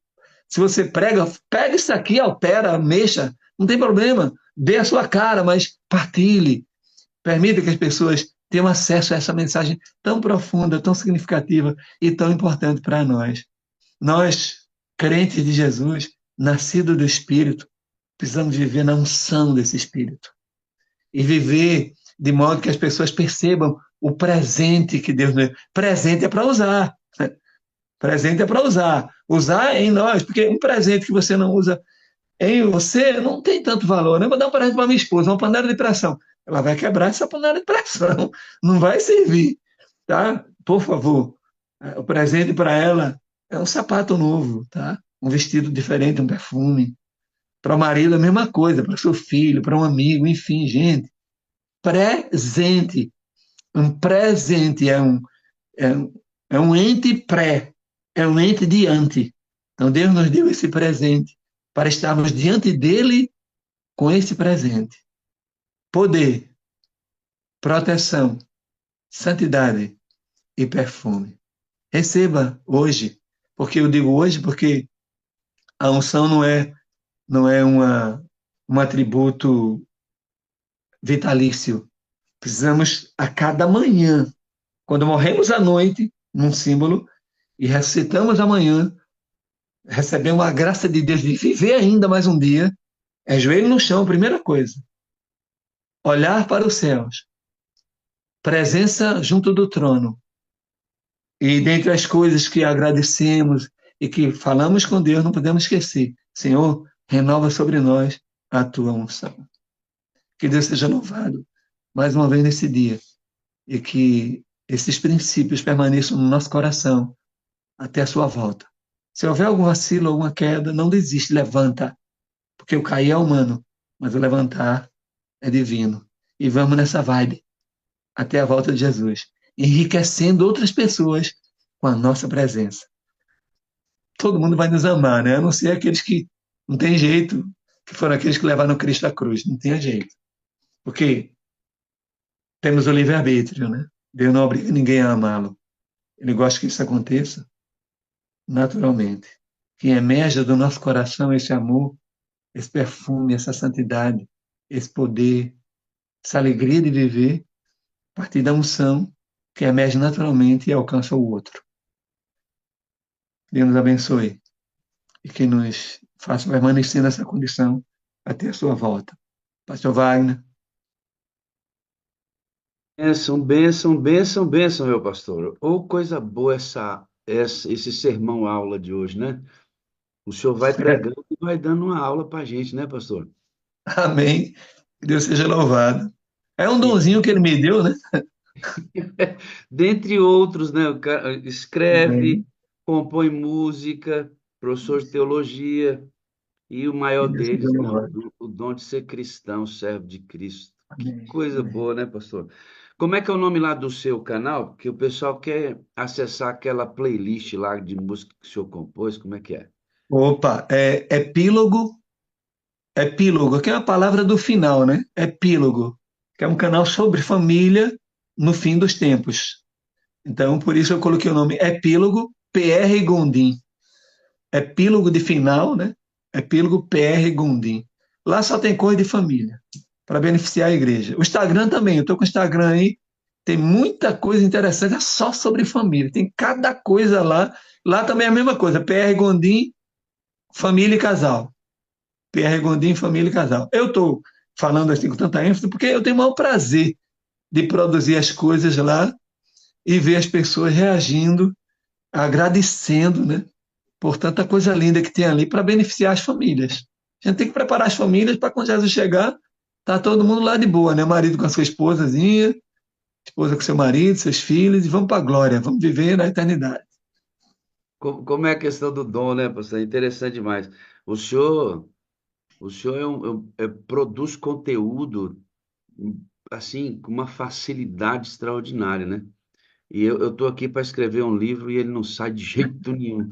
se você prega, pega isso aqui, altera, mexa, não tem problema. Dê a sua cara, mas partilhe. Permita que as pessoas tenham acesso a essa mensagem tão profunda, tão significativa e tão importante para nós. Nós, crentes de Jesus, nascidos do Espírito, precisamos viver na unção desse Espírito e viver de modo que as pessoas percebam o presente que Deus nos deu. Presente é para usar. Presente é para usar. Usar em nós, porque um presente que você não usa em você não tem tanto valor. Né? Eu vou dar um presente para minha esposa, uma panela de pressão. Ela vai quebrar essa panela de pressão. Não vai servir. Tá? Por favor. O presente para ela é um sapato novo, tá? Um vestido diferente, um perfume. Para o marido, a mesma coisa. Para o seu filho, para um amigo, enfim, gente. Presente. Um presente é um, é um ente pré, é um ente diante. Então Deus nos deu esse presente para estarmos diante dele com esse presente. Poder, proteção, santidade e perfume. Receba hoje, porque eu digo hoje porque a unção não é um atributo vitalício. Precisamos a cada manhã, quando morremos à noite, num símbolo, e ressuscitamos amanhã, recebemos a graça de Deus de viver ainda mais um dia, é joelho no chão, primeira coisa. Olhar para os céus, presença junto do trono. E dentre as coisas que agradecemos e que falamos com Deus, não podemos esquecer: Senhor, renova sobre nós a tua unção. Que Deus seja louvado mais uma vez nesse dia e que esses princípios permaneçam no nosso coração até a sua volta. Se houver algum vacilo, alguma queda, não desiste, levanta, porque o cair é humano, mas o levantar é divino. E vamos nessa vibe até a volta de Jesus, enriquecendo outras pessoas com a nossa presença. Todo mundo vai nos amar, né? A não ser aqueles que não tem jeito, que foram aqueles que levaram Cristo à cruz. Não tem jeito. Porque temos o livre-arbítrio, né? Deus não obriga ninguém a amá-lo. Ele gosta que isso aconteça naturalmente. Que emerja do nosso coração esse amor, esse perfume, essa santidade, esse poder, essa alegria de viver a partir da unção que emerge naturalmente e alcança o outro. Deus nos abençoe e que nos faça permanecer nessa condição até a sua volta. Pastor Wagner. Bênção, bênção, bênção, bênção, meu pastor. Ou coisa boa esse sermão aula de hoje, né? O senhor vai pregando e vai dando uma aula para a gente, né, pastor? Amém. Que Deus seja louvado. É um E donzinho que ele me deu, né? dentre outros, né? O cara escreve, Amém. compõe música, professor de teologia, e o Que maior Deus seja deles, né? O, louvado. do- o dom de ser cristão, servo de Cristo. Que Amém. coisa Amém. boa, né, pastor? Como é que é o nome lá do seu canal? Que o pessoal quer acessar aquela playlist lá de música que o senhor compôs, como é que é? Opa, é epílogo. Epílogo, que é a palavra do final, né? Epílogo, que é um canal sobre família no fim dos tempos. Então, por isso eu coloquei o nome Epílogo PR Gondim. Epílogo de final, né? Epílogo PR Gondim. Lá só tem coisa de família, para beneficiar a igreja. O Instagram também, eu estou com o Instagram aí, tem muita coisa interessante, é só sobre família. Tem cada coisa lá. Lá também é a mesma coisa, PR Gondim, família e casal. PR Gondim, família e casal. Eu estou falando assim com tanta ênfase porque eu tenho o maior prazer de produzir as coisas lá e ver as pessoas reagindo, agradecendo, né, por tanta coisa linda que tem ali para beneficiar as famílias. A gente tem que preparar as famílias para quando Jesus chegar, tá todo mundo lá de boa, né? Marido com a sua esposazinha, esposa com seu marido, seus filhos, e vamos para a glória, vamos viver na eternidade. Como é a questão do dom, né, pastor? É interessante demais. O senhor, o senhor produz conteúdo assim com uma facilidade extraordinária, né? E eu estou aqui para escrever um livro e ele não sai de jeito nenhum.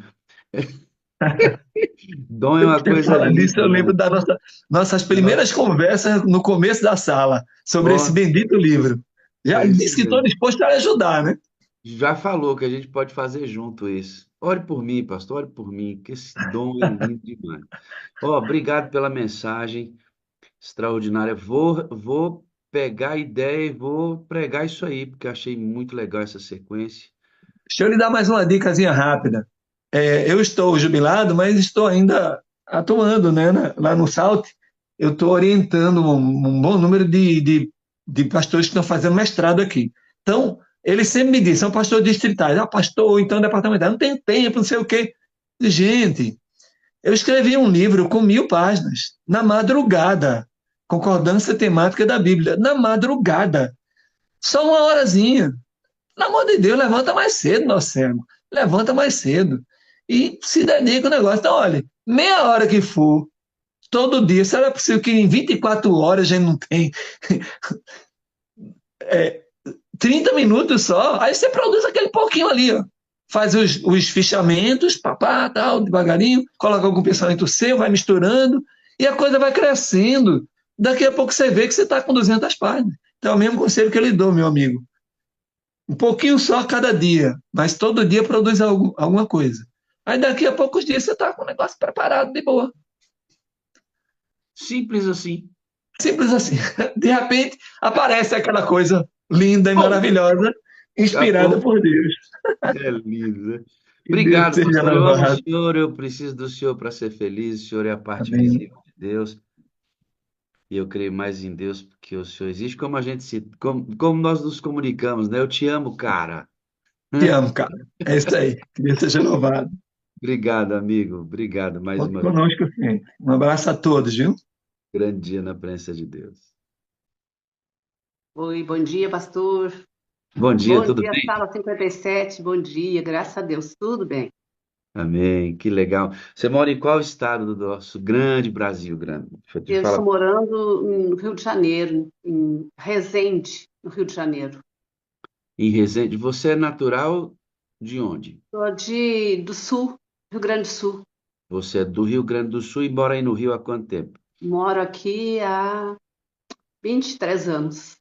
Dom é uma Você coisa fala disso, eu linda, lembro né? das nossas Nossa, primeiras conversas no começo da sala sobre esse nossa, bendito livro. Já É isso disse que estou mesmo. disposto a ajudar, né? Já falou que a gente pode fazer junto isso. Ore por mim, pastor, ore por mim, que esse dom é lindo demais. Ó, obrigado pela mensagem extraordinária. Vou pegar a ideia e vou pregar isso aí, porque eu achei muito legal essa sequência. Deixa eu lhe dar mais uma dicasinha rápida. Eu estou jubilado, mas estou ainda atuando, né, lá no SALT. Eu estou orientando um bom número de pastores que estão fazendo mestrado aqui. Então, eles sempre me dizem, são pastores distritais, pastor, ou então departamental, não tem tempo, não sei o quê. Gente, eu escrevi um livro com 1.000 páginas, na madrugada, concordância temática da Bíblia, na madrugada. Só uma horazinha. Pelo amor de Deus, levanta mais cedo, meu cego. Levanta mais cedo. E se dedica ao negócio. Então, olha, meia hora que for, todo dia, será possível que em 24 horas a gente não tem 30 minutos só? Aí você produz aquele pouquinho ali, ó. Faz os fichamentos, papá, tal, devagarinho, coloca algum pensamento seu, vai misturando, e a coisa vai crescendo. Daqui a pouco você vê que você está com 200 páginas. Então, é o mesmo conselho que eu lhe dou, meu amigo. Um pouquinho só a cada dia, mas todo dia produz alguma coisa. Aí daqui a poucos dias você está com o negócio preparado, de boa. Simples assim. Simples assim. De repente aparece aquela coisa linda e Bom, maravilhosa, inspirada acabou. por Deus. É lindo, né? Que Deus Obrigado, seja pastor. Eu amo o louvado. senhor, eu preciso do senhor para ser feliz. O senhor é a parte Amém. visível de Deus. E eu creio mais em Deus porque o senhor existe. Como nós nos comunicamos, né? Eu te amo, cara. Te amo, cara. É isso aí. Que Deus seja louvado. Obrigado, amigo. Obrigado mais Conte uma vez. conosco sempre. Um abraço a todos, viu? Grande dia na presença de Deus. Oi, bom dia, pastor. Bom dia, Bom tudo dia, bem? sala 57. Bom dia, graças a Deus, tudo bem. Amém, que legal. Você mora em qual estado do nosso grande Brasil, grande? Deixa eu te Eu estou falar. morando no Rio de Janeiro, em Resende, no Rio de Janeiro. Em Resende, você é natural de onde? Sou do Sul, Rio Grande do Sul. Você é do Rio Grande do Sul e mora aí no Rio há quanto tempo? Moro aqui há 23 anos.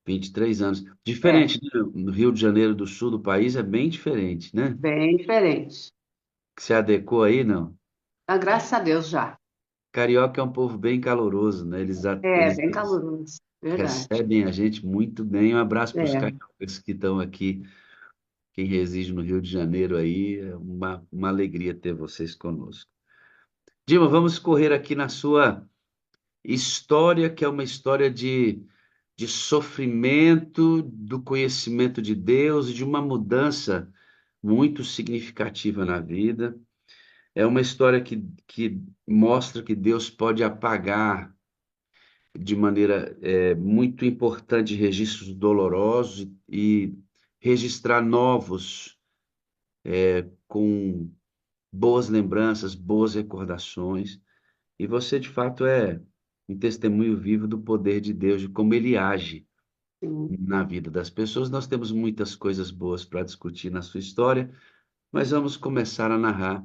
23 anos. É, Diferente, né? No Rio de Janeiro do sul do país é bem diferente, né? bem diferente. Que se adequou aí, não? Ah, graças a Deus já. Carioca é um povo bem caloroso, né? É, bem Eles caloroso, verdade. recebem a gente muito bem. Um abraço para os É, cariocas que estão aqui, quem reside no Rio de Janeiro aí. É uma alegria ter vocês conosco. Dima, vamos correr aqui na sua história, que é uma história de sofrimento, do conhecimento de Deus e de uma mudança muito significativa na vida. É uma história que mostra que Deus pode apagar de maneira muito importante registros dolorosos e registrar novos com boas lembranças, boas recordações. E você, de fato, é um testemunho vivo do poder de Deus, de como ele age sim. na vida das pessoas. Nós temos muitas coisas boas para discutir na sua história, mas vamos começar a narrar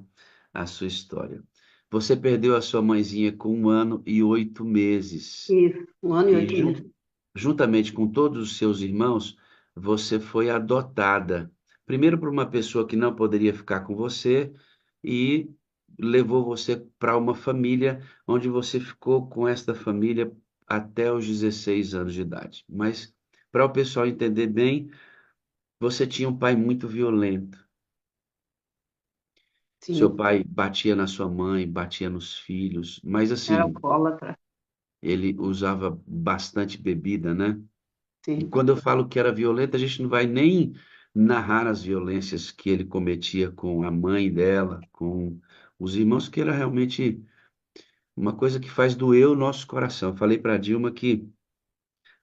a sua história. Você perdeu a sua mãezinha com 1 ano e 8 meses. Isso, 1 ano e 8 meses. Juntamente com todos os seus irmãos, você foi adotada. Primeiro por uma pessoa que não poderia ficar com você e levou você para uma família onde você ficou com esta família até os 16 anos de idade. Mas para o pessoal entender bem, você tinha um pai muito violento. Seu Sim, pai batia na sua mãe, batia nos filhos, mas era assim, alcoólatra. ele usava bastante bebida, né? E Sim, quando eu falo que era violento, a gente não vai nem narrar as violências que ele cometia com a mãe dela, com os irmãos, que era realmente uma coisa que faz doer o nosso coração. Eu falei para a Dilma que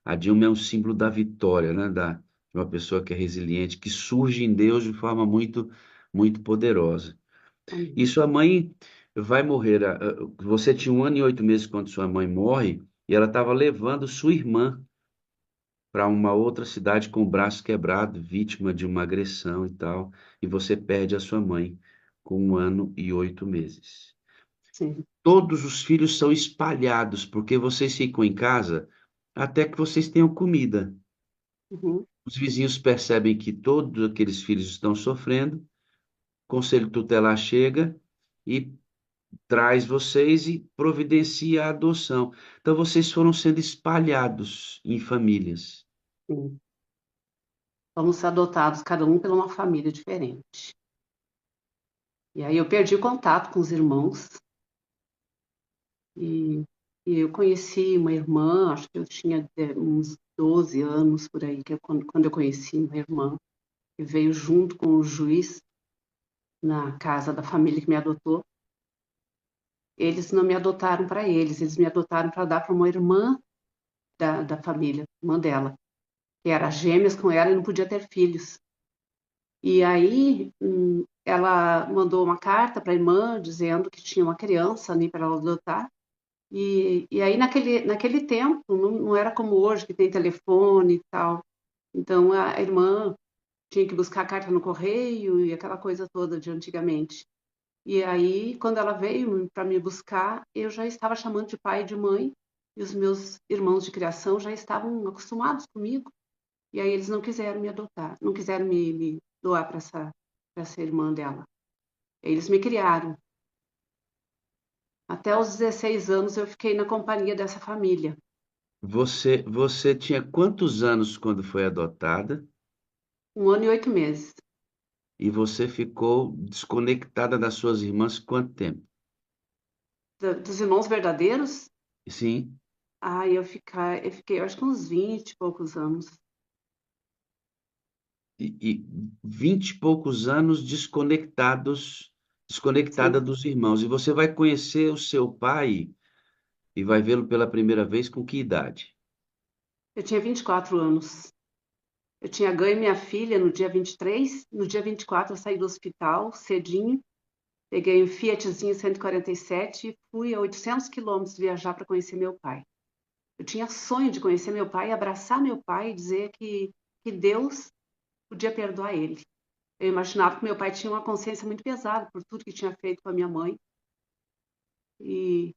a Dilma é um símbolo da vitória, né? De uma pessoa que é resiliente, que surge em Deus de forma muito, muito poderosa. E amém. sua mãe vai morrer. Você tinha 1 ano e 8 meses quando sua mãe morre, e ela estava levando sua irmã para uma outra cidade com o braço quebrado, vítima de uma agressão e tal, e você perde a sua mãe com 1 ano e 8 meses. Sim, Todos os filhos são espalhados, porque vocês ficam em casa até que vocês tenham comida. Uhum. Os vizinhos percebem que todos aqueles filhos estão sofrendo, o conselho tutelar chega e traz vocês e providencia a adoção. Então vocês foram sendo espalhados em famílias. Sim. Fomos adotados, cada um pela uma família diferente. E aí eu perdi o contato com os irmãos e, e eu conheci uma irmã, acho que eu tinha uns 12 anos por aí, que quando eu conheci uma irmã, que veio junto com o juiz na casa da família que me adotou. Eles não me adotaram para eles, eles me adotaram para dar para uma irmã da família, irmã dela, que era gêmeas com ela e não podia ter filhos. E aí ela mandou uma carta para a irmã dizendo que tinha uma criança ali para ela adotar. E aí naquele tempo não era como hoje que tem telefone e tal. Então a irmã tinha que buscar a carta no correio e aquela coisa toda de antigamente. E aí quando ela veio para me buscar, eu já estava chamando de pai e de mãe e os meus irmãos de criação já estavam acostumados comigo. E aí eles não quiseram me adotar, não quiseram me doar para essa irmã dela. Eles me criaram. Até os 16 anos eu fiquei na companhia dessa família. Você tinha quantos anos quando foi adotada? 1 ano e 8 meses. E você ficou desconectada das suas irmãs quanto tempo? Dos irmãos verdadeiros, Sim, eu fiquei, eu acho que uns 20 e poucos anos. e 20 e poucos anos desconectada Sim. dos irmãos. E você vai conhecer o seu pai e vai vê-lo pela primeira vez com que idade? Eu tinha 24 anos. Eu tinha ganho minha filha no dia 23. No dia 24 eu saí do hospital cedinho. Peguei um Fiatzinho 147 e fui a 800 quilômetros viajar para conhecer meu pai. Eu tinha sonho de conhecer meu pai, abraçar meu pai e dizer que Deus podia perdoar ele. Eu imaginava que meu pai tinha uma consciência muito pesada por tudo que tinha feito com a minha mãe. E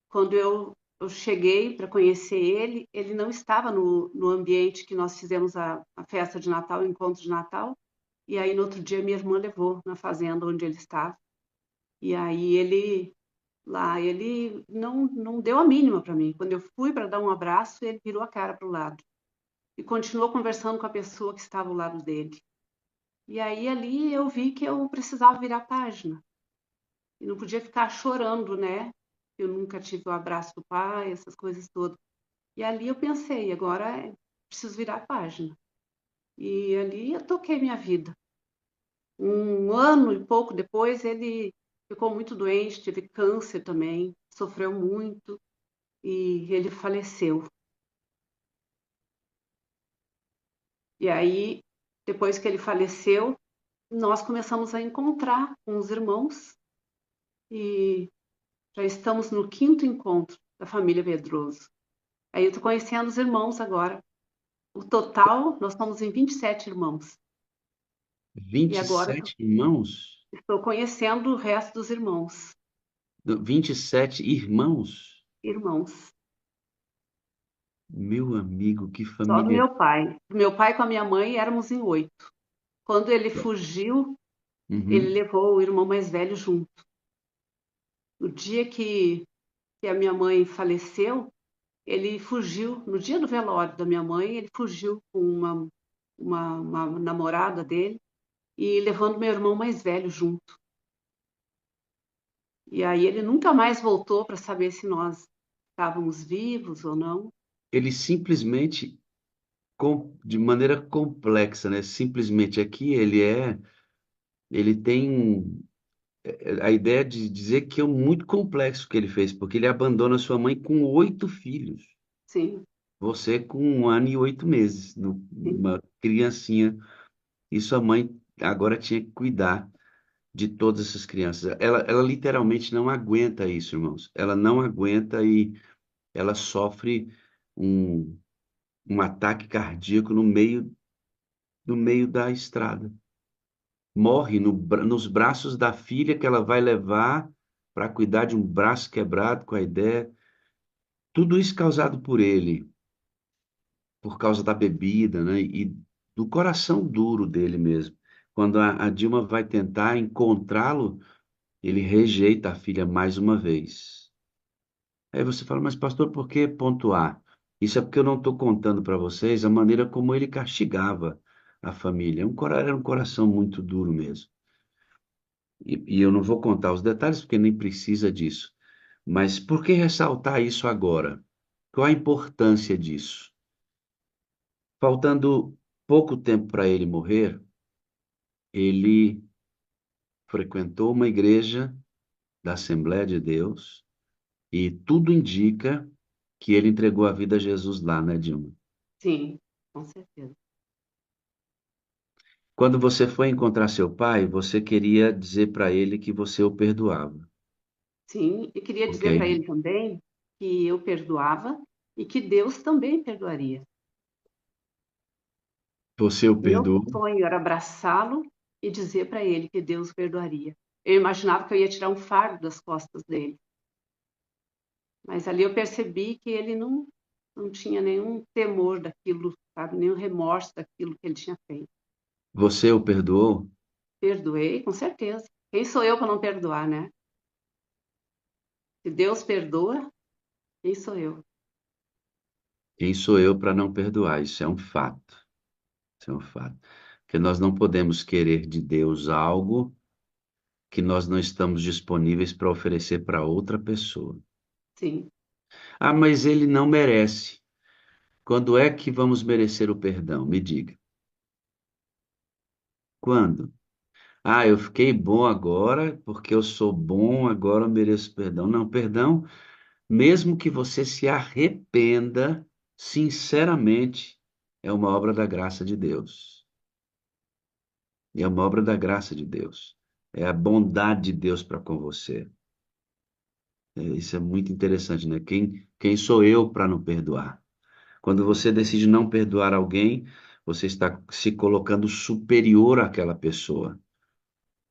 quando eu cheguei para conhecer ele, ele não estava no ambiente que nós fizemos a festa de Natal, o encontro de Natal. E aí, no outro dia, minha irmã levou na fazenda onde ele estava. E aí, ele não deu a mínima para mim. Quando eu fui para dar um abraço, ele virou a cara para o lado e continuou conversando com a pessoa que estava ao lado dele. E aí, ali, eu vi que eu precisava virar a página. E não podia ficar chorando, né? Eu nunca tive o abraço do pai, essas coisas todas. E ali eu pensei, agora preciso virar a página. E ali eu toquei minha vida. 1 ano e pouco depois, ele ficou muito doente, teve câncer também, sofreu muito e ele faleceu. E aí, depois que ele faleceu, nós começamos a encontrar com os irmãos e já estamos no quinto encontro da família Pedroso. Aí eu estou conhecendo os irmãos agora. O total, nós somos em 27 irmãos. E Vinte e agora sete irmãos? estou conhecendo o resto dos irmãos. 27 irmãos? Irmãos. Meu amigo, que Só do família. meu pai. Do meu pai com a minha mãe éramos em 8. Quando ele fugiu, ele Uhum. levou o irmão mais velho junto. No dia que a minha mãe faleceu, ele fugiu. No dia do velório da minha mãe, ele fugiu com uma namorada dele e levando meu irmão mais velho junto. E aí ele nunca mais voltou para saber se nós estávamos vivos ou não. Ele simplesmente, de maneira complexa, né? Simplesmente aqui ele tem a ideia de dizer que é muito complexo o que ele fez, porque ele abandona sua mãe com 8 filhos. Sim, Você com 1 ano e 8 meses, sim, uma criancinha, e sua mãe agora tinha que cuidar de todas essas crianças. Ela literalmente não aguenta isso, irmãos. Ela não aguenta e ela sofre um, um ataque cardíaco no meio da estrada. Morre nos braços da filha que ela vai levar para cuidar de um braço quebrado com a ideia. Tudo isso causado por ele. por causa da bebida, né? E do coração duro dele mesmo. Quando a Dilma vai tentar encontrá-lo, ele rejeita a filha mais uma vez. Aí você fala, mas pastor, por que pontuar? Isso é porque eu não estou contando para vocês a maneira como ele castigava a família. Era um coração muito duro mesmo. E eu não vou contar os detalhes porque nem precisa disso. Mas por que ressaltar isso agora? Qual a importância disso? Faltando pouco tempo para ele morrer, ele frequentou uma igreja da Assembleia de Deus e tudo indica que ele entregou a vida a Jesus lá, né, Dilma? Sim, com certeza. Quando você foi encontrar seu pai, você queria dizer para ele que você o perdoava. Sim, e queria Porque dizer para aí ele também que eu perdoava e que Deus também perdoaria. você o Meu perdoou, sonho era abraçá-lo e dizer para ele que Deus perdoaria. Eu imaginava que eu ia tirar um fardo das costas dele, mas ali eu percebi que ele não tinha nenhum temor daquilo, sabe, nenhum remorso daquilo que ele tinha feito. você o perdoou? Perdoei, com certeza. Quem sou eu para não perdoar, né? Se Deus perdoa, quem sou eu? Quem sou eu para não perdoar? Isso é um fato. Isso é um fato. Porque nós não podemos querer de Deus algo que nós não estamos disponíveis para oferecer para outra pessoa. Sim, Ah, mas ele não merece. Quando é que vamos merecer o perdão? Me diga. Quando? Ah, eu fiquei bom agora, porque eu sou bom, agora eu mereço perdão. Não, perdão, mesmo que você se arrependa, sinceramente, é uma obra da graça de Deus. É uma obra da graça de Deus. É a bondade de Deus para com você. Isso é muito interessante, né? Quem sou eu para não perdoar? Quando você decide não perdoar alguém, você está se colocando superior àquela pessoa.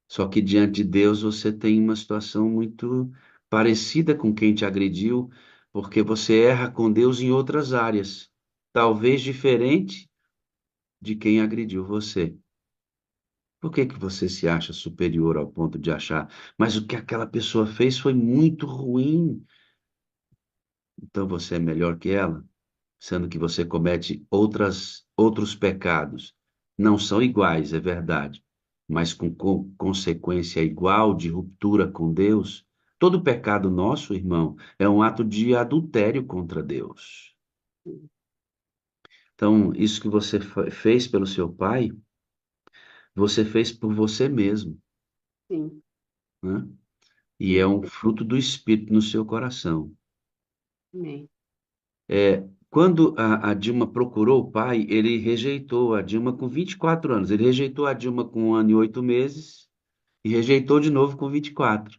Só que diante de Deus você tem uma situação muito parecida com quem te agrediu, porque você erra com Deus em outras áreas, talvez diferente de quem agrediu você. Por que que você se acha superior ao ponto de achar, mas o que aquela pessoa fez foi muito ruim, então você é melhor que ela? Sendo que você comete outros pecados. Não são iguais, é verdade, mas com consequência igual de ruptura com Deus. Todo pecado nosso, irmão, é um ato de adultério contra Deus. Então, isso que você fez pelo seu pai, você fez por você mesmo, sim, né? E é sim. um fruto do Espírito no seu coração. Amém. Quando a Dilma procurou o pai, ele rejeitou a Dilma com 24 anos. Ele rejeitou a Dilma com 1 ano e 8 meses e rejeitou de novo com 24.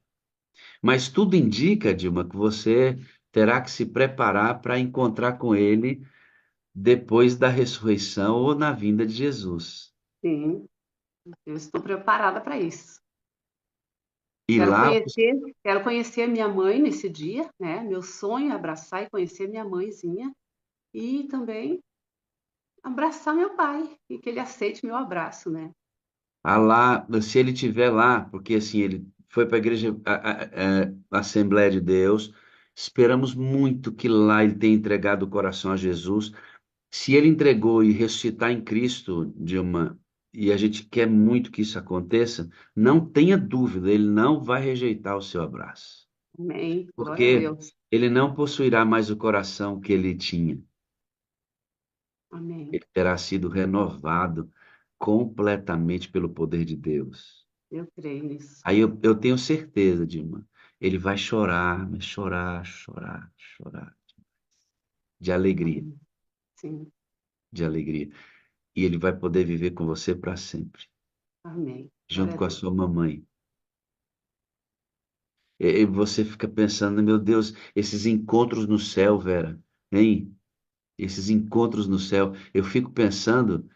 Mas tudo indica, Dilma, que você terá que se preparar para encontrar com ele depois da ressurreição ou na vinda de Jesus. Sim, eu estou preparada para isso. E Quero lá, conhecer, quero conhecer minha mãe nesse dia, né? Meu sonho é abraçar e conhecer minha mãezinha e também abraçar meu pai e que ele aceite meu abraço, né? lá, se ele tiver lá, porque assim, ele foi para a igreja, a Assembleia de Deus, esperamos muito que lá ele tenha entregado o coração a Jesus. Se ele entregou e ressuscitar em Cristo, Dilma, e a gente quer muito que isso aconteça, não tenha dúvida, ele não vai rejeitar o seu abraço, Amém. Glória a porque Deus. ele não possuirá mais o coração que ele tinha. Amém. Ele terá sido renovado completamente pelo poder de Deus. Eu creio nisso. Aí eu tenho certeza, Dilma, ele vai chorar, mas chorar, chorar, chorar, de alegria, Amém. Sim. de alegria. E ele vai poder viver com você para sempre, Amém. Glória junto a com a Deus. sua mamãe. E você fica pensando, meu Deus, esses encontros no céu, Vera, hein? Esses encontros no céu. Eu fico pensando,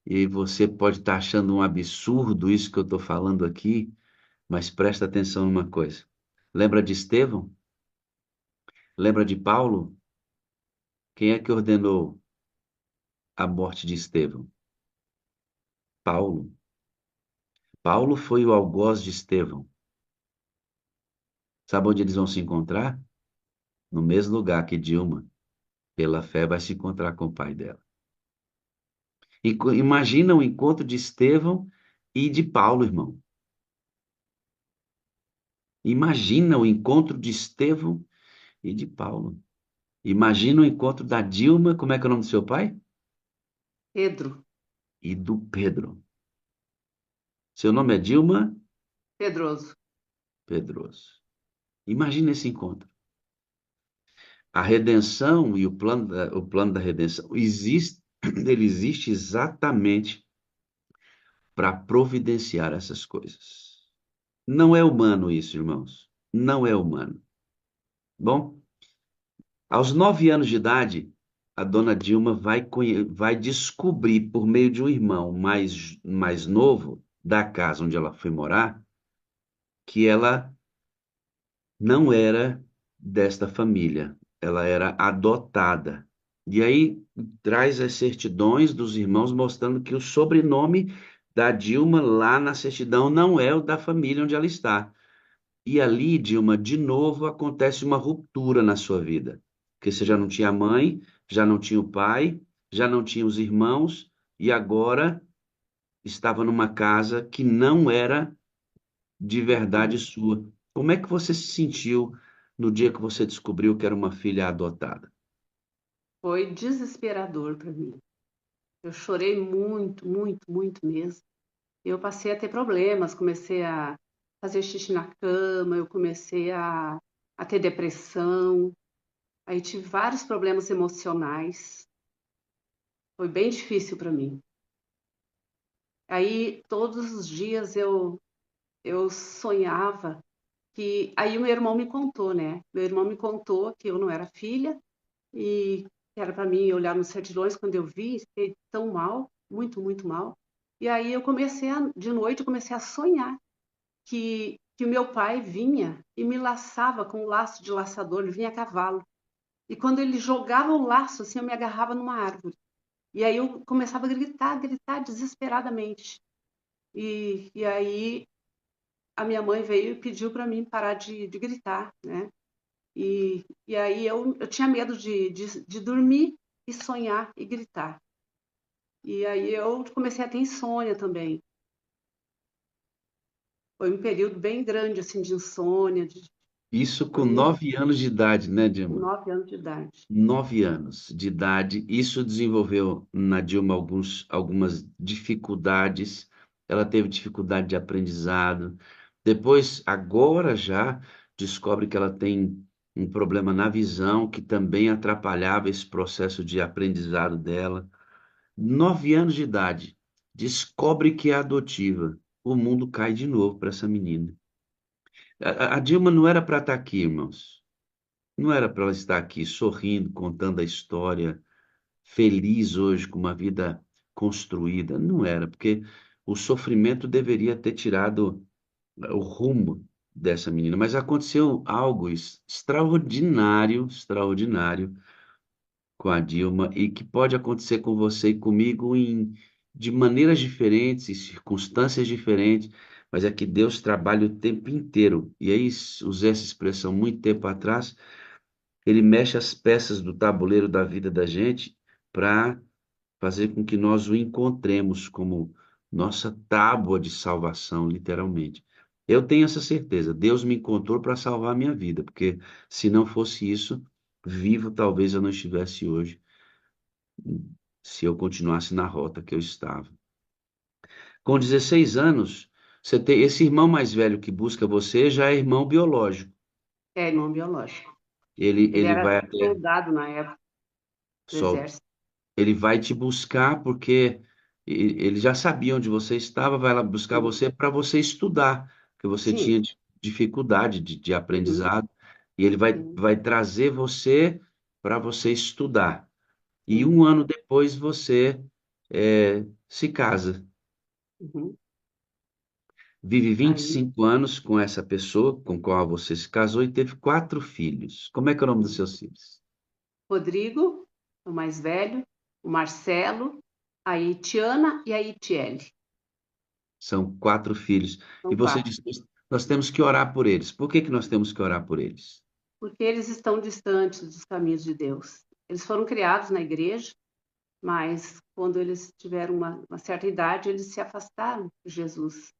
e você pode estar achando um absurdo isso que eu estou falando aqui, mas presta atenção numa coisa. Lembra de Estevão? Lembra de Paulo? Quem é que ordenou? a morte de Estevão? Paulo. Paulo foi o algoz de Estevão. Sabe onde eles vão se encontrar? No mesmo lugar que Dilma, pela fé, vai se encontrar com o pai dela. Imagina o encontro de Estevão e de Paulo, irmão. Imagina o encontro de Estevão e de Paulo. Imagina o encontro da Dilma, como é que é o nome do seu pai? Pedro, E do Pedro. Seu nome é Dilma Pedroso. Pedroso. Imagina esse encontro. A redenção e o plano da redenção existe, ele existe exatamente para providenciar essas coisas. Não é humano isso, irmãos. Não é humano. Bom, aos 9 anos de idade, a dona Dilma vai descobrir, por meio de um irmão mais novo da casa onde ela foi morar, que ela não era desta família, ela era adotada. E aí traz as certidões dos irmãos mostrando que o sobrenome da Dilma lá na certidão não é o da família onde ela está. E ali, Dilma, de novo acontece uma ruptura na sua vida. Porque você já não tinha mãe, já não tinha o pai, já não tinha os irmãos, e agora estava numa casa que não era de verdade sua. Como é que você se sentiu no dia que você descobriu que era uma filha adotada? Foi desesperador para mim. Eu chorei muito, muito, muito mesmo. Eu passei a ter problemas, comecei a fazer xixi na cama, eu comecei a ter depressão, aí tive vários problemas emocionais. Foi bem difícil para mim. Aí todos os dias eu sonhava que aí o meu irmão me contou, né? Meu irmão me contou que eu não era filha e que era para mim olhar nos certidões quando eu vi, fiquei tão mal, muito, muito mal. E aí de noite eu comecei a sonhar que o meu pai vinha e me laçava com um laço de laçador, ele vinha a cavalo. E quando ele jogava o laço, assim, eu me agarrava numa árvore. E aí eu começava a gritar, gritar desesperadamente. E aí a minha mãe veio e pediu para mim parar de gritar, né? E aí eu tinha medo de dormir e sonhar e gritar. E aí eu comecei a ter insônia também. Foi um período bem grande, assim, de insônia, Isso foi com muito, 9 anos de idade, né, com Dilma? 9 anos de idade. 9 anos de idade. Isso desenvolveu na Dilma algumas dificuldades. Ela teve dificuldade de aprendizado. Depois, agora já, descobre que ela tem um problema na visão que também atrapalhava esse processo de aprendizado dela. 9 anos de idade, descobre que é adotiva. O mundo cai de novo para essa menina. A Dilma não era para estar aqui, irmãos. Não era para ela estar aqui sorrindo, contando a história, feliz hoje com uma vida construída. Não era, porque o sofrimento deveria ter tirado o rumo dessa menina. Mas aconteceu algo extraordinário, extraordinário com a Dilma e que pode acontecer com você e comigo de maneiras diferentes, em circunstâncias diferentes, mas é que Deus trabalha o tempo inteiro. E aí, usei essa expressão muito tempo atrás, ele mexe as peças do tabuleiro da vida da gente para fazer com que nós o encontremos como nossa tábua de salvação, literalmente. Eu tenho essa certeza, Deus me encontrou para salvar a minha vida, porque se não fosse isso, vivo talvez eu não estivesse hoje se eu continuasse na rota que eu estava. Com 16 anos, você tem esse irmão mais velho que busca você já é irmão biológico. É irmão biológico. Ele, Ele ele era vai até soldado na época do só, exército. ele vai te buscar porque ele já sabia onde você estava, vai lá buscar Sim, você para você estudar, porque você sim, tinha dificuldade de uhum, aprendizado, e ele vai, sim, vai trazer você para você estudar. E sim, 1 ano depois você se casa. uhum. Vive vinte e Aí, cinco anos com essa pessoa com qual você se casou e teve 4 filhos. Como é que é o nome dos sim. seus filhos? Rodrigo, o mais velho, o Marcelo, a Itiana e a Itiele. São 4 filhos. E São você 4. disse, nós temos que orar por eles. Por que que nós temos que orar por eles? Porque eles estão distantes dos caminhos de Deus. Eles foram criados na igreja, mas quando eles tiveram uma certa idade, eles se afastaram de Jesus.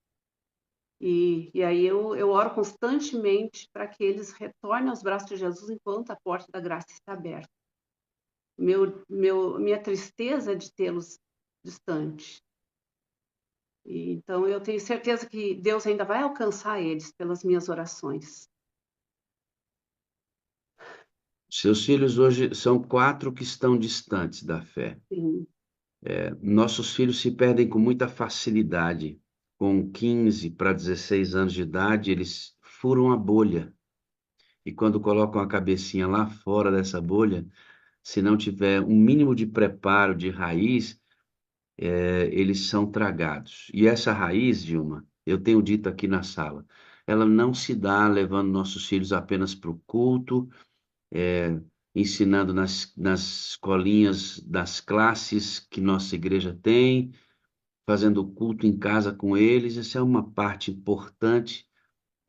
E aí eu oro constantemente para que eles retornem aos braços de Jesus enquanto a porta da graça está aberta. Minha tristeza é de tê-los distantes. Então eu tenho certeza que Deus ainda vai alcançar eles pelas minhas orações. Seus filhos hoje são 4 que estão distantes da fé. Sim, Nossos filhos se perdem com muita facilidade. Com 15 para 16 anos de idade, eles furam a bolha. E quando colocam a cabecinha lá fora dessa bolha, se não tiver um mínimo de preparo de raiz, eles são tragados. E essa raiz, Dilma, eu tenho dito aqui na sala, ela não se dá levando nossos filhos apenas para o culto, ensinando nas escolinhas das classes que nossa igreja tem, fazendo culto em casa com eles. Essa é uma parte importante,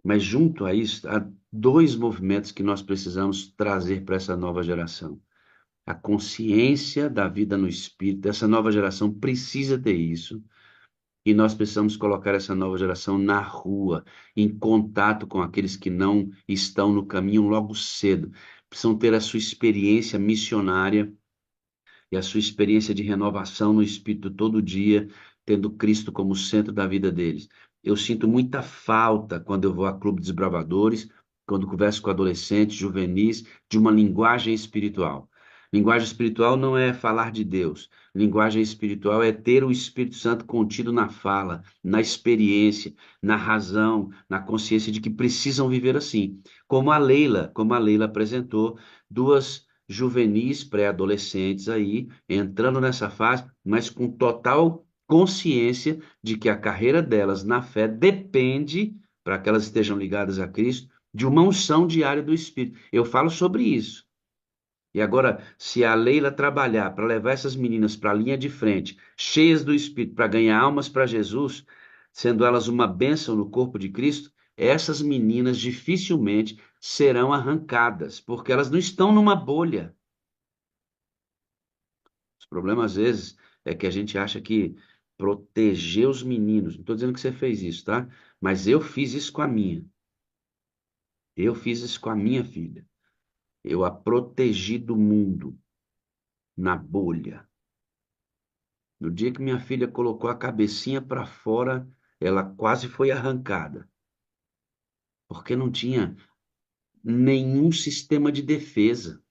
mas junto a isso, há 2 movimentos que nós precisamos trazer para essa nova geração. A consciência da vida no espírito, essa nova geração precisa ter isso, e nós precisamos colocar essa nova geração na rua, em contato com aqueles que não estão no caminho logo cedo. Precisam ter a sua experiência missionária e a sua experiência de renovação no espírito todo dia, tendo Cristo como centro da vida deles. Eu sinto muita falta quando eu vou a Clube dos Bravadores, quando converso com adolescentes, juvenis, de uma linguagem espiritual. Linguagem espiritual não é falar de Deus. Linguagem espiritual é ter o Espírito Santo contido na fala, na experiência, na razão, na consciência de que precisam viver assim. Como a Leila apresentou, 2 juvenis pré-adolescentes aí, entrando nessa fase, mas com total consciência de que a carreira delas na fé depende, para que elas estejam ligadas a Cristo, de uma unção diária do Espírito. Eu falo sobre isso. E agora, se a Leila trabalhar para levar essas meninas para a linha de frente, cheias do Espírito, para ganhar almas para Jesus, sendo elas uma bênção no corpo de Cristo, essas meninas dificilmente serão arrancadas, porque elas não estão numa bolha. O problema, às vezes, é que a gente acha que proteger os meninos, não estou dizendo que você fez isso, tá? Mas eu fiz isso com a minha. Eu fiz isso com a minha filha. Eu a protegi do mundo, na bolha. No dia que minha filha colocou a cabecinha para fora, ela quase foi arrancada, porque não tinha nenhum sistema de defesa.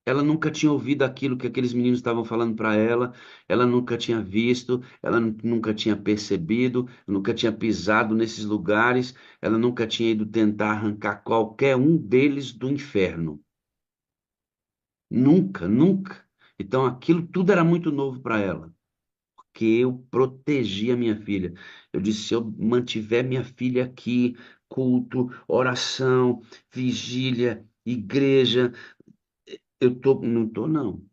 Ela nunca tinha ouvido aquilo que aqueles meninos estavam falando para ela, ela nunca tinha visto, ela nunca tinha percebido, nunca tinha pisado nesses lugares, ela nunca tinha ido tentar arrancar qualquer um deles do inferno. Nunca, nunca. Então aquilo tudo era muito novo para ela, porque eu protegi a minha filha. Eu disse: se eu mantiver minha filha aqui, culto, oração, vigília, igreja, não tô não.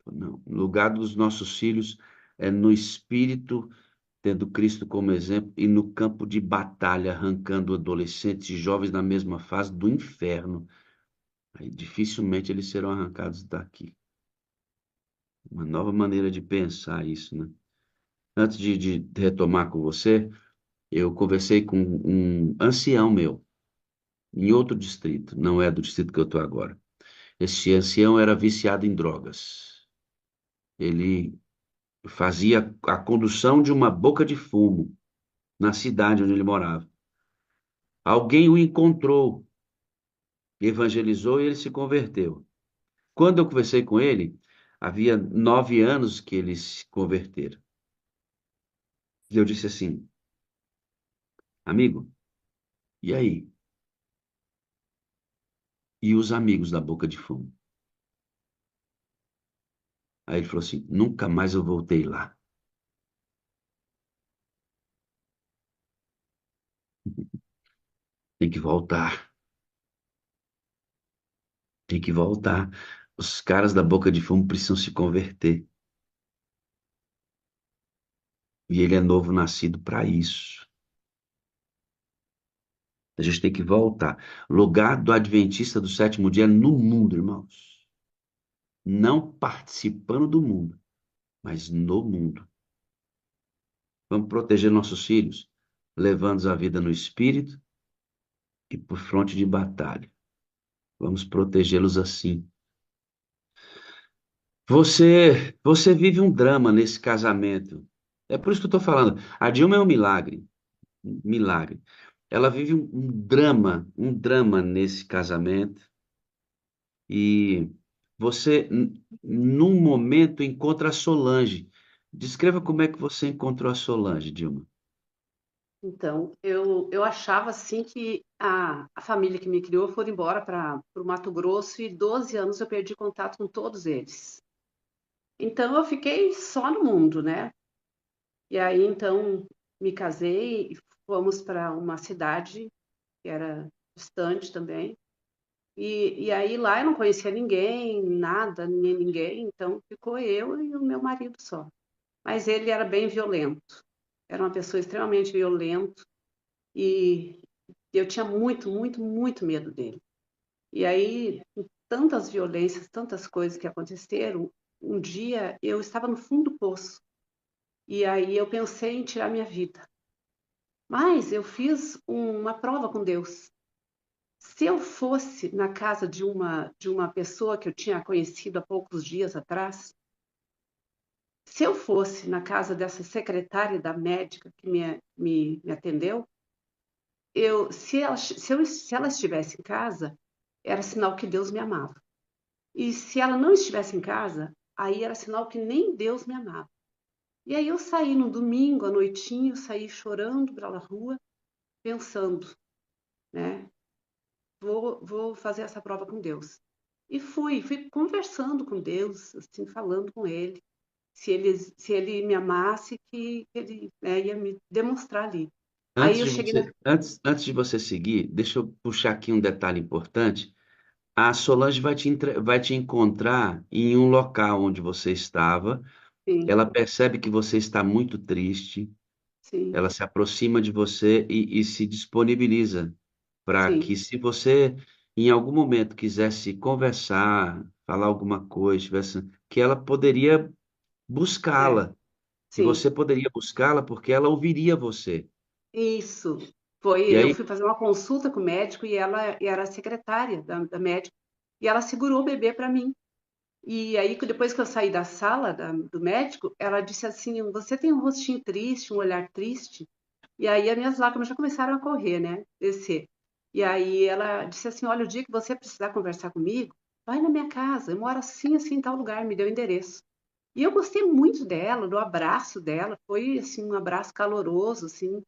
Não. O lugar dos nossos filhos é no espírito, tendo Cristo como exemplo, e no campo de batalha, arrancando adolescentes e jovens na mesma fase do inferno. Aí dificilmente eles serão arrancados daqui. Uma nova maneira de pensar isso, né? Antes de retomar com você, eu conversei com um ancião meu, em outro distrito, não é do distrito que eu estou agora. Esse ancião era viciado em drogas. Ele fazia a condução de uma boca de fumo na cidade onde ele morava. Alguém o encontrou, evangelizou e ele se converteu. Quando eu conversei com ele, havia 9 anos que ele se converteram. E eu disse assim: amigo, e aí? E os amigos da boca de fumo? Aí ele falou assim: nunca mais eu voltei lá. Tem que voltar, tem que voltar. Os caras da Boca de Fumo precisam se converter. E ele é novo nascido para isso. A gente tem que voltar. Lugar do Adventista do sétimo dia no mundo, irmãos. Não participando do mundo, mas no mundo. Vamos proteger nossos filhos, levando a vida no espírito e por fronte de batalha. Vamos protegê-los assim. Você vive um drama nesse casamento. É por isso que eu estou falando. A Dilma é um milagre, um milagre. Ela vive um drama nesse casamento. E você, num momento, encontra a Solange. Descreva como é que você encontrou a Solange, Dilma. Então, eu achava assim que a família que me criou foi embora para o Mato Grosso e 12 anos eu perdi contato com todos eles. Então, eu fiquei só no mundo, né? E aí, então, me casei e fomos para uma cidade que era distante também. E aí lá eu não conhecia ninguém, nada, nem ninguém, então ficou eu e o meu marido só. Mas ele era bem violento, era uma pessoa extremamente violenta e eu tinha muito, muito, muito medo dele. E aí, tantas violências, tantas coisas que aconteceram, um dia eu estava no fundo do poço e aí eu pensei em tirar minha vida. Mas eu fiz uma prova com Deus. Se eu fosse na casa de uma pessoa que eu tinha conhecido há poucos dias atrás, se eu fosse na casa dessa secretária da médica que me atendeu, se ela estivesse em casa, era sinal que Deus me amava. E se ela não estivesse em casa, aí era sinal que nem Deus me amava. E aí eu saí no domingo, à noitinha, eu saí chorando pela rua, pensando, né? Vou fazer essa prova com Deus. E fui conversando com Deus, assim, falando com ele, se ele me amasse, que ele, né, ia me demonstrar ali. Aí eu cheguei na. Antes de você seguir, deixa eu puxar aqui um detalhe importante. A Solange vai te encontrar em um local onde você estava. Sim, Ela percebe que você está muito triste. sim, Ela se aproxima de você e se disponibiliza para sim, que, se você em algum momento quisesse conversar, falar alguma coisa, que ela poderia é, buscá-la, que sim. você poderia buscá-la porque ela ouviria você. Isso. Foi, E eu aí, fui fazer uma consulta com o médico e ela era a secretária da médica. E ela segurou o bebê para mim. E aí, depois que eu saí da sala do médico, ela disse assim: Você tem um rostinho triste, um olhar triste. E aí, as minhas lágrimas já começaram a correr, né? Descer. E aí, ela disse assim: Olha, o dia que você precisar conversar comigo, vai na minha casa. Eu moro assim, assim, em tal lugar. Me deu o endereço. E eu gostei muito dela, do abraço dela. Foi, assim, um abraço caloroso, assim,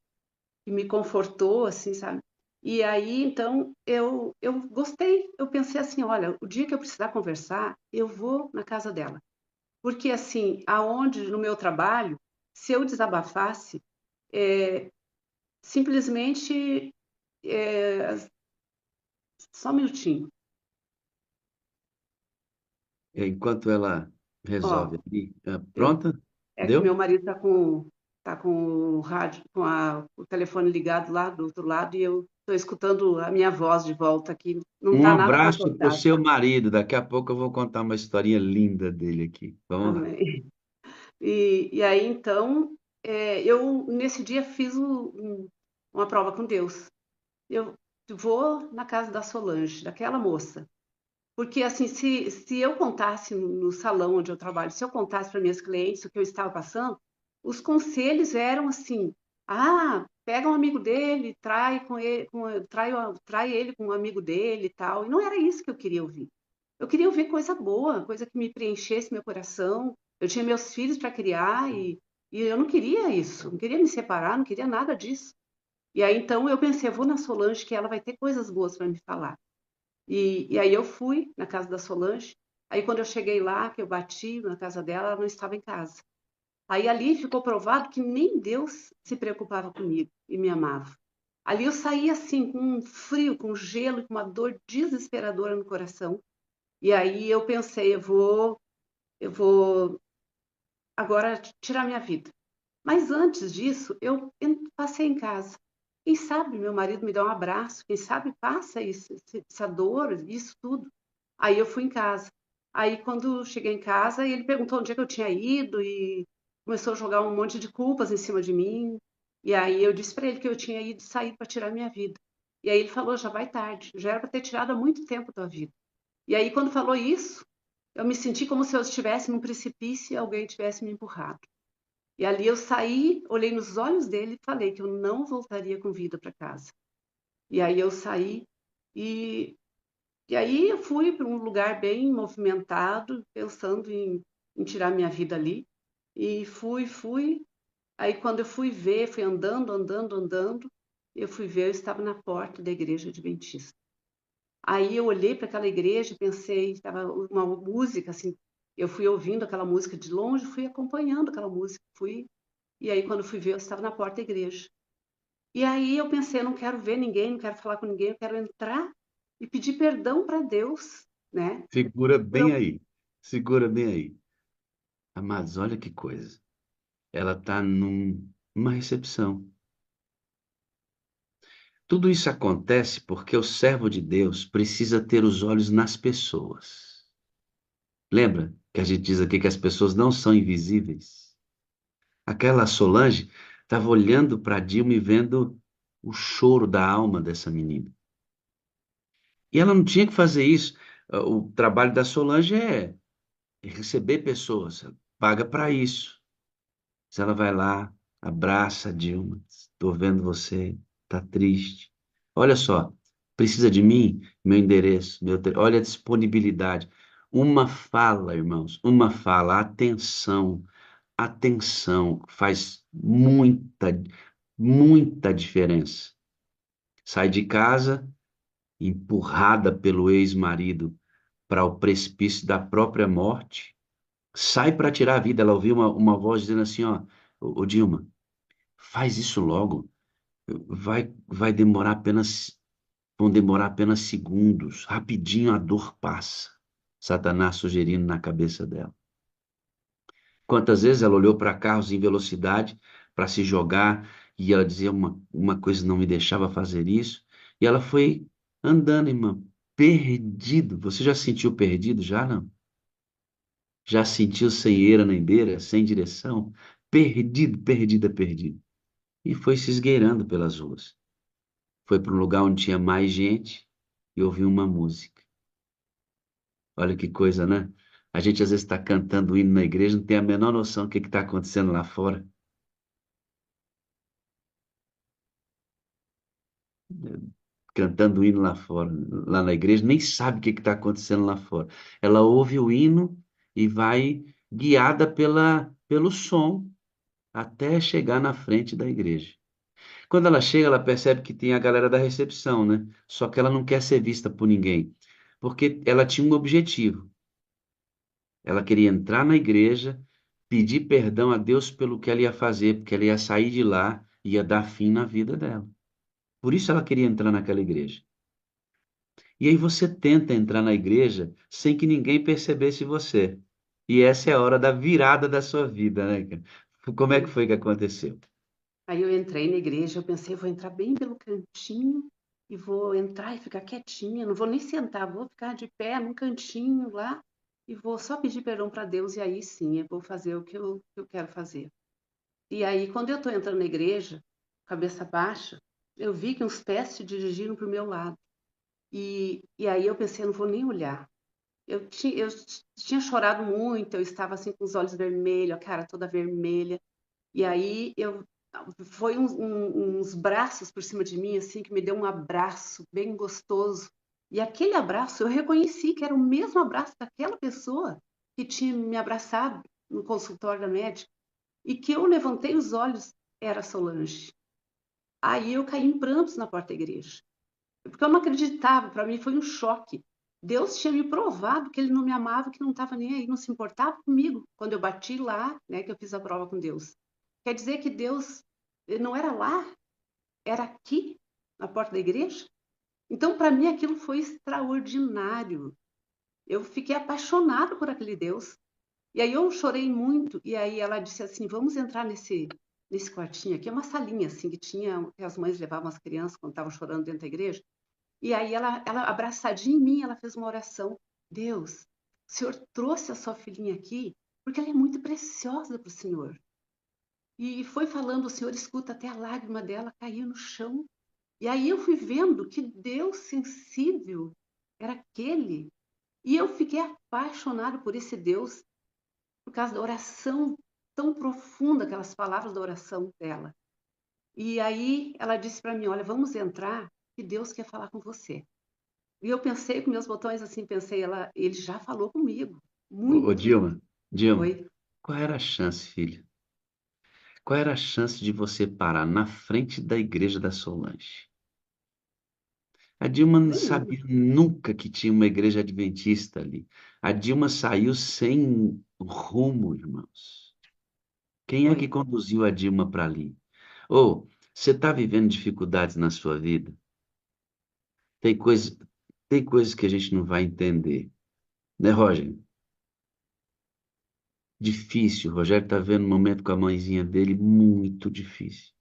que me confortou, assim, sabe? E aí, então, eu gostei. Eu pensei assim, olha, o dia que eu precisar conversar, eu vou na casa dela. Porque, assim, aonde, no meu trabalho, se eu desabafasse, é, simplesmente, é, só um minutinho, enquanto ela ó, resolve ali, eu, pronta? é que meu Deu? marido tá com o rádio, o telefone ligado lá do outro lado e eu estou escutando a minha voz de volta aqui. Não Um está nada abraço para o confortável. seu marido. Daqui a pouco eu vou contar uma historinha linda dele aqui. Vamos lá. Amém. E aí, então, eu nesse dia fiz uma prova com Deus. Eu vou na casa da Solange, daquela moça. Porque, assim, se eu contasse no salão onde eu trabalho, se eu contasse para minhas clientes o que eu estava passando, os conselhos eram assim: pega um amigo dele, trai com ele, trai ele com um amigo dele e tal. E não era isso que eu queria ouvir. Eu queria ouvir coisa boa, coisa que me preenchesse meu coração. Eu tinha meus filhos para criar e eu não queria isso, não queria me separar, não queria nada disso. E aí então eu pensei, eu vou na Solange que ela vai ter coisas boas para me falar. E aí eu fui na casa da Solange. Aí quando eu cheguei lá, que eu bati na casa dela, ela não estava em casa. Aí ali ficou provado que nem Deus se preocupava comigo e me amava. Ali eu saí assim, com um frio, com gelo, com uma dor desesperadora no coração. E aí eu pensei, eu vou agora tirar minha vida. Mas antes disso, eu passei em casa. Quem sabe meu marido me dá um abraço, quem sabe passa essa dor, isso tudo. Aí eu fui em casa. Aí quando cheguei em casa, ele perguntou onde é que eu tinha ido e começou a jogar um monte de culpas em cima de mim. E aí eu disse para ele que eu tinha ido sair para tirar minha vida. E aí ele falou, já vai tarde, já era para ter tirado há muito tempo a tua vida. E aí quando falou isso, eu me senti como se eu estivesse num precipício e alguém tivesse me empurrado. E ali eu saí, olhei nos olhos dele e falei que eu não voltaria com vida para casa. E aí eu saí e, e aí eu fui para um lugar bem movimentado, pensando em tirar minha vida ali. E fui. Aí quando eu fui ver, fui andando, eu fui ver, eu estava na porta da igreja adventista. Aí eu olhei para aquela igreja e pensei, estava uma música assim, eu fui ouvindo aquela música de longe, fui acompanhando aquela música, e aí quando fui ver, eu estava na porta da igreja. E aí eu pensei, eu não quero ver ninguém, não quero falar com ninguém, eu quero entrar e pedir perdão para Deus, né? Segura bem aí. Segura bem aí. Amados, olha que coisa. Ela está numa recepção. Tudo isso acontece porque o servo de Deus precisa ter os olhos nas pessoas. Lembra que a gente diz aqui que as pessoas não são invisíveis? Aquela Solange estava olhando para Dilma e vendo o choro da alma dessa menina. E ela não tinha que fazer isso. O trabalho da Solange é receber pessoas, ela paga para isso. Se ela vai lá, abraça a Dilma, estou vendo você, tá triste. Olha só, precisa de mim? Meu endereço, olha a disponibilidade. Uma fala, irmãos, uma fala, atenção, atenção, faz muita diferença. Sai de casa, empurrada pelo ex-marido para o precipício da própria morte, sai para tirar a vida. Ela ouviu uma voz dizendo assim, ó, ô Dilma, faz isso logo. Vão demorar apenas segundos. Rapidinho a dor passa. Satanás sugerindo na cabeça dela. Quantas vezes ela olhou para carros em velocidade para se jogar e ela dizia uma coisa não me deixava fazer isso. E ela foi andando, irmã, perdido. Você já se sentiu perdido? Já não? Já sentiu sem eira nem beira, sem direção? Perdido, perdida, perdido. E foi se esgueirando pelas ruas. Foi para um lugar onde tinha mais gente e ouviu uma música. Olha que coisa, né? A gente às vezes está cantando o hino na igreja, não tem a menor noção do que está acontecendo lá fora. Cantando o hino lá fora, lá na igreja, nem sabe o que está acontecendo lá fora. Ela ouve o hino e vai guiada pelo som até chegar na frente da igreja. Quando ela chega, ela percebe que tem a galera da recepção, né? Só que ela não quer ser vista por ninguém, porque ela tinha um objetivo. Ela queria entrar na igreja, pedir perdão a Deus pelo que ela ia fazer, porque ela ia sair de lá e ia dar fim na vida dela. Por isso ela queria entrar naquela igreja. E aí você tenta entrar na igreja sem que ninguém percebesse você. E essa é a hora da virada da sua vida, né, cara? Como é que foi que aconteceu? Aí eu entrei na igreja, eu pensei, vou entrar bem pelo cantinho e vou entrar e ficar quietinha, não vou nem sentar, vou ficar de pé num cantinho lá e vou só pedir perdão para Deus e aí sim, eu vou fazer o que eu quero fazer. E aí, quando eu estou entrando na igreja, cabeça baixa, eu vi que uns pés se dirigiram para o meu lado. E aí eu pensei, eu não vou nem olhar. Eu tinha chorado muito, eu estava assim com os olhos vermelhos, a cara toda vermelha. E aí foi uns braços por cima de mim, assim, que me deu um abraço bem gostoso. E aquele abraço eu reconheci que era o mesmo abraço daquela pessoa que tinha me abraçado no consultório da médica. E que eu levantei os olhos, era Solange. Aí eu caí em prantos na porta da igreja. Porque eu não acreditava, para mim foi um choque. Deus tinha me provado que ele não me amava, que não estava nem aí, não se importava comigo. Quando eu bati lá, né, que eu fiz a prova com Deus. Quer dizer que Deus não era lá, era aqui, na porta da igreja? Então, para mim, aquilo foi extraordinário. eu fiquei apaixonada por aquele Deus. E aí eu chorei muito, e aí ela disse assim, vamos entrar nesse quartinho aqui, é uma salinha assim, que as mães levavam as crianças quando estavam chorando dentro da igreja. E aí ela abraçadinha em mim, ela fez uma oração. Deus, o Senhor trouxe a sua filhinha aqui porque ela é muito preciosa para o Senhor. E foi falando, o Senhor escuta, até a lágrima dela cair no chão. E aí eu fui vendo que Deus sensível era aquele. E eu fiquei apaixonada por esse Deus por causa da oração tão profunda, aquelas palavras da oração dela. E aí ela disse para mim, olha, vamos entrar, que Deus quer falar com você. E eu pensei com meus botões assim, pensei, ele já falou comigo, Ô, muito. Dilma, Oi. qual era a chance, filha? Qual era a chance de você parar na frente da igreja da Solange? A Dilma não Nenhuma. sabia nunca que tinha uma igreja adventista ali. A Dilma saiu sem rumo, irmãos. Quem é Foi. que conduziu a Dilma para ali? Ou você está vivendo dificuldades na sua vida? Tem coisa, tem coisas que a gente não vai entender, né, Roger? Difícil. O Rogério está vendo um momento com a mãezinha dele muito difícil.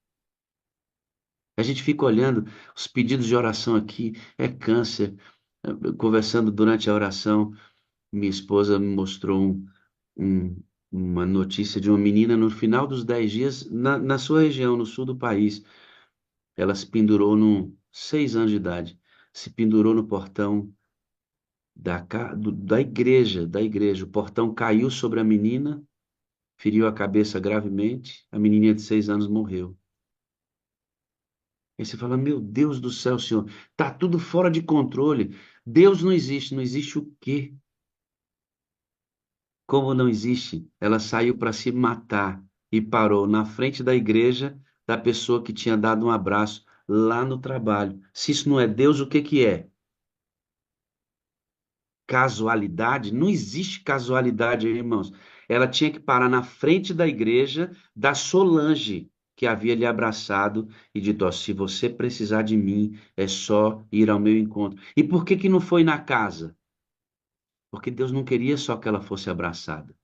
A gente fica olhando os pedidos de oração aqui, é câncer. Conversando durante a oração, minha esposa me mostrou um- uma notícia de uma menina no final dos 10 dias, na sua região, no sul do país. Ela se pendurou 6 anos de idade, se pendurou no portão da igreja. O portão caiu sobre a menina, feriu a cabeça gravemente, a menininha de 6 anos morreu. Aí você fala, meu Deus do céu, Senhor, tá tudo fora de controle. Deus não existe, não existe o quê? Como não existe? Ela saiu para se matar e parou na frente da igreja da pessoa que tinha dado um abraço lá no trabalho. Se isso não é Deus, o que que é? Casualidade? Não existe casualidade, irmãos. Ela tinha que parar na frente da igreja da Solange, que havia lhe abraçado e dito: ó, se você precisar de mim, é só ir ao meu encontro. E por que que não foi na casa? Porque Deus não queria só que ela fosse abraçada.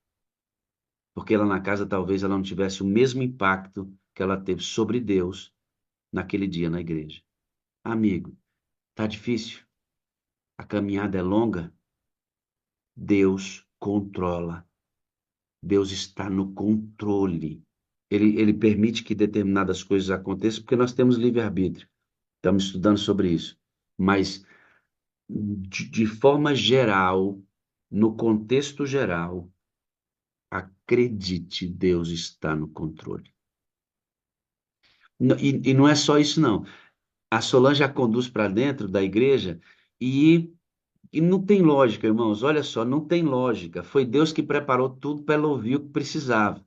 Porque ela na casa talvez ela não tivesse o mesmo impacto que ela teve sobre Deus naquele dia na igreja. Amigo, tá difícil? A caminhada é longa? Deus controla. Deus está no controle. Ele permite que determinadas coisas aconteçam porque nós temos livre-arbítrio. Estamos estudando sobre isso. Mas, de forma geral, no contexto geral, acredite, Deus está no controle. E não é só isso, não. A Solange a conduz para dentro da igreja e não tem lógica, irmãos. Olha só, não tem lógica. Foi Deus que preparou tudo para ela ouvir o que precisava.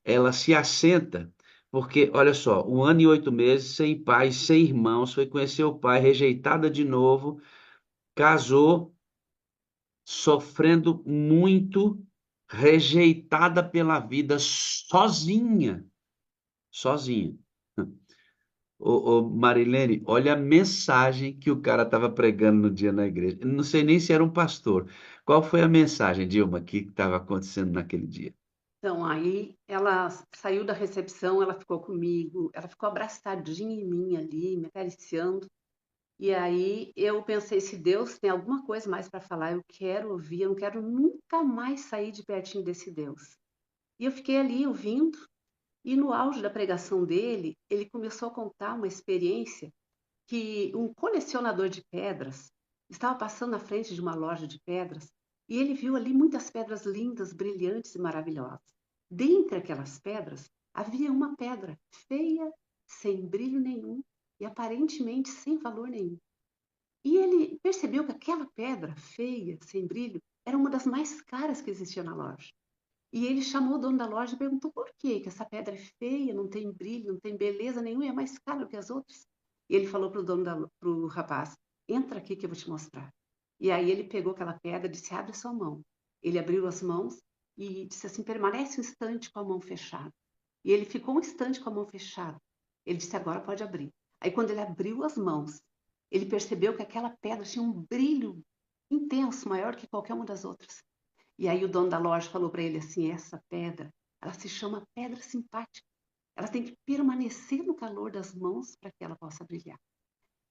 Ela se assenta, porque, olha só, 1 ano e 8 meses, sem pai, sem irmãos, foi conhecer o pai, rejeitada de novo, casou, sofrendo muito, rejeitada pela vida, sozinha, sozinha. Ô, Marilene, olha a mensagem que o cara estava pregando no dia na igreja. Eu não sei nem se era um pastor. Qual foi a mensagem, Dilma, que estava acontecendo naquele dia? Então, aí ela saiu da recepção, ela ficou comigo, ela ficou abraçadinha em mim ali, me acariciando. E aí eu pensei, se Deus tem alguma coisa mais para falar, eu quero ouvir, eu não quero nunca mais sair de pertinho desse Deus. E eu fiquei ali ouvindo, e no auge da pregação dele, ele começou a contar uma experiência que um colecionador de pedras estava passando na frente de uma loja de pedras e ele viu ali muitas pedras lindas, brilhantes e maravilhosas. Dentre aquelas pedras, havia uma pedra feia, sem brilho nenhum e aparentemente sem valor nenhum. E ele percebeu que aquela pedra feia, sem brilho, era uma das mais caras que existia na loja. E ele chamou o dono da loja e perguntou por quê? Que essa pedra é feia, não tem brilho, não tem beleza nenhuma e é mais cara do que as outras. E ele falou pro rapaz, entra aqui que eu vou te mostrar. E aí ele pegou aquela pedra e disse, abre sua mão. Ele abriu as mãos e disse assim, permanece um instante com a mão fechada. E ele ficou um instante com a mão fechada. Ele disse, agora pode abrir. Aí quando ele abriu as mãos, ele percebeu que aquela pedra tinha um brilho intenso, maior que qualquer uma das outras. E aí o dono da loja falou para ele assim: essa pedra, ela se chama pedra simpática. Ela tem que permanecer no calor das mãos para que ela possa brilhar.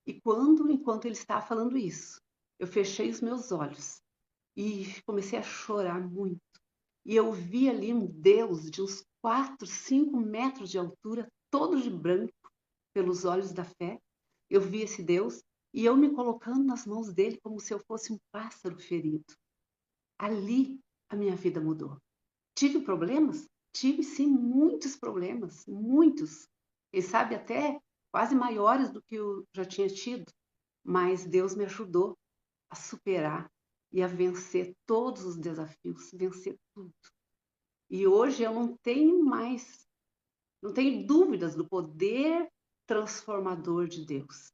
E enquanto ele estava falando isso, eu fechei os meus olhos e comecei a chorar muito. E eu vi ali um Deus de uns 4, 5 metros de altura, todo de branco, pelos olhos da fé. Eu vi esse Deus e eu me colocando nas mãos dele como se eu fosse um pássaro ferido. Ali a minha vida mudou. Tive problemas? Tive sim muitos problemas, muitos. Quem sabe até quase maiores do que eu já tinha tido. Mas Deus me ajudou a superar e a vencer todos os desafios, vencer tudo. E hoje eu não tenho dúvidas do poder transformador de Deus.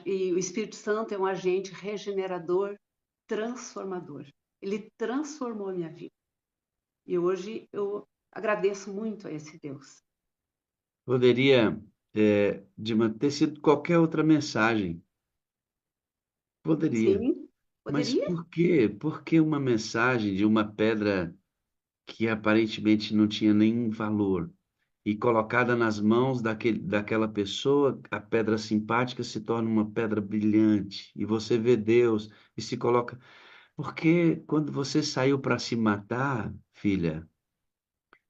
E o Espírito Santo é um agente regenerador, transformador. Ele transformou a minha vida. E hoje eu agradeço muito a esse Deus. Poderia, Dima, ter sido qualquer outra mensagem. Poderia. Sim, Mas poderia? por quê? Por que uma mensagem de uma pedra que aparentemente não tinha nenhum valor e colocada nas mãos daquela pessoa, a pedra simpática se torna uma pedra brilhante e você vê Deus e se coloca. Porque quando você saiu para se matar, filha,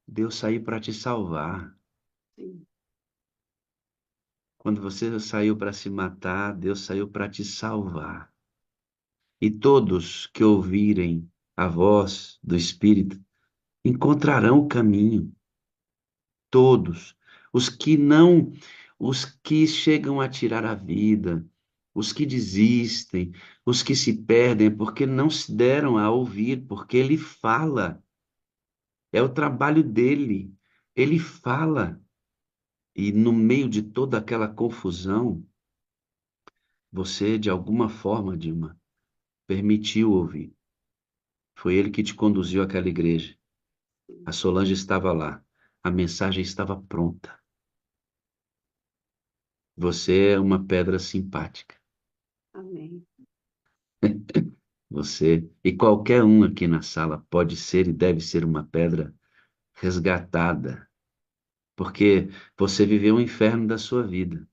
Deus saiu para te salvar. Sim, Quando você saiu para se matar, Deus saiu para te salvar. E todos que ouvirem a voz do Espírito encontrarão o caminho. Todos. Os que não, os que chegam a tirar a vida, os que desistem, os que se perdem, porque não se deram a ouvir, porque ele fala. É o trabalho dele. Ele fala. E no meio de toda aquela confusão, você, de alguma forma, Dilma, permitiu ouvir. Foi ele que te conduziu àquela igreja. A Solange estava lá. A mensagem estava pronta. Você é uma pedra simpática. amém. Você e qualquer um aqui na sala pode ser e deve ser uma pedra resgatada, porque você viveu o inferno da sua vida.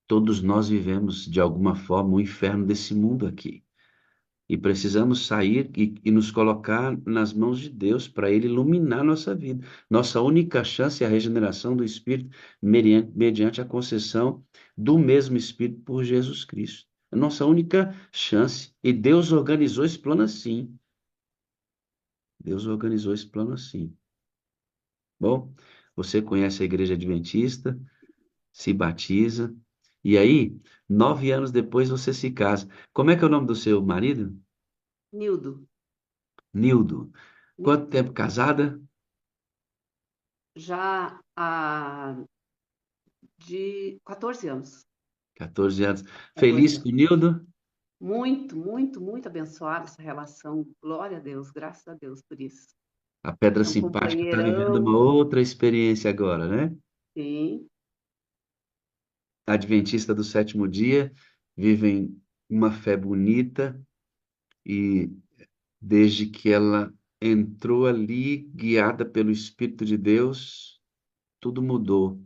Todos nós vivemos de alguma forma o inferno desse mundo aqui. E precisamos sair e nos colocar nas mãos de Deus para Ele iluminar nossa vida. Nossa única chance é a regeneração do Espírito mediante a concessão do mesmo Espírito por Jesus Cristo. É nossa única chance. E Deus organizou esse plano assim. Deus organizou esse plano assim. Bom, você conhece a Igreja Adventista, se batiza, e aí, 9 anos depois, você se casa. Como é que é o nome do seu marido? Nildo, Nildo. Quanto Nildo, tempo casada? já há de 14 anos. 14 anos. 14 Feliz com o anos. Nildo? Muito, muito, muito abençoada essa relação. Glória a Deus, graças a Deus por isso. A Pedra É um Simpática está vivendo uma companheirão, outra experiência agora, né? sim, Adventista do sétimo dia, vivem uma fé bonita e desde que ela entrou ali, guiada pelo Espírito de Deus, tudo mudou.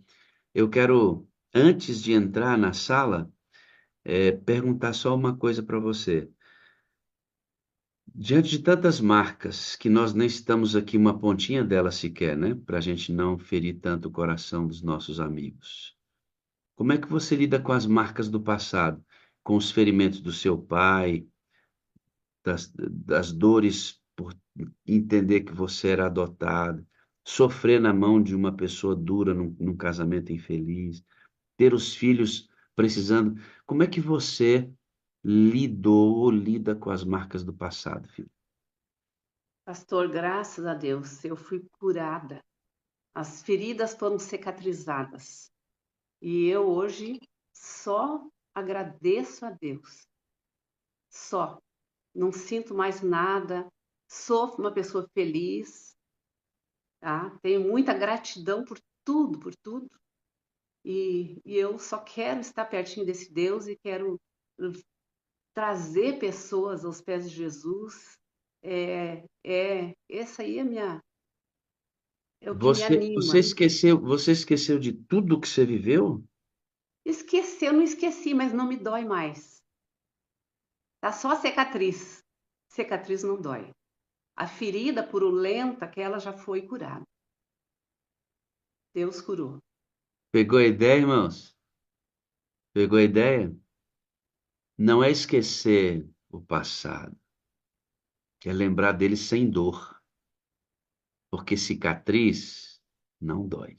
Eu quero, antes de entrar na sala, perguntar só uma coisa para você. Diante de tantas marcas, que nós nem estamos aqui uma pontinha delas sequer, né? Para a gente não ferir tanto o coração dos nossos amigos. Como é que você lida com as marcas do passado? Com os ferimentos do seu pai, das dores por entender que você era adotado, sofrer na mão de uma pessoa dura num casamento infeliz, ter os filhos precisando. Como é que você lidou ou lida com as marcas do passado, filho? pastor, graças a Deus, eu fui curada. As feridas foram cicatrizadas. E eu hoje só agradeço a Deus. Só. Não sinto mais nada. Sou uma pessoa feliz, tá? Tenho muita gratidão por tudo, por tudo. E eu só quero estar pertinho desse Deus e quero trazer pessoas aos pés de Jesus, essa aí é o que me anima. Você esqueceu de tudo que você viveu? Esqueci, eu não esqueci, mas não me dói mais. Tá só a cicatriz. Cicatriz não dói. A ferida purulenta, aquela já foi curada. Deus curou. Pegou a ideia, irmãos? Pegou a ideia? Não é esquecer o passado, é lembrar dele sem dor, porque cicatriz não dói.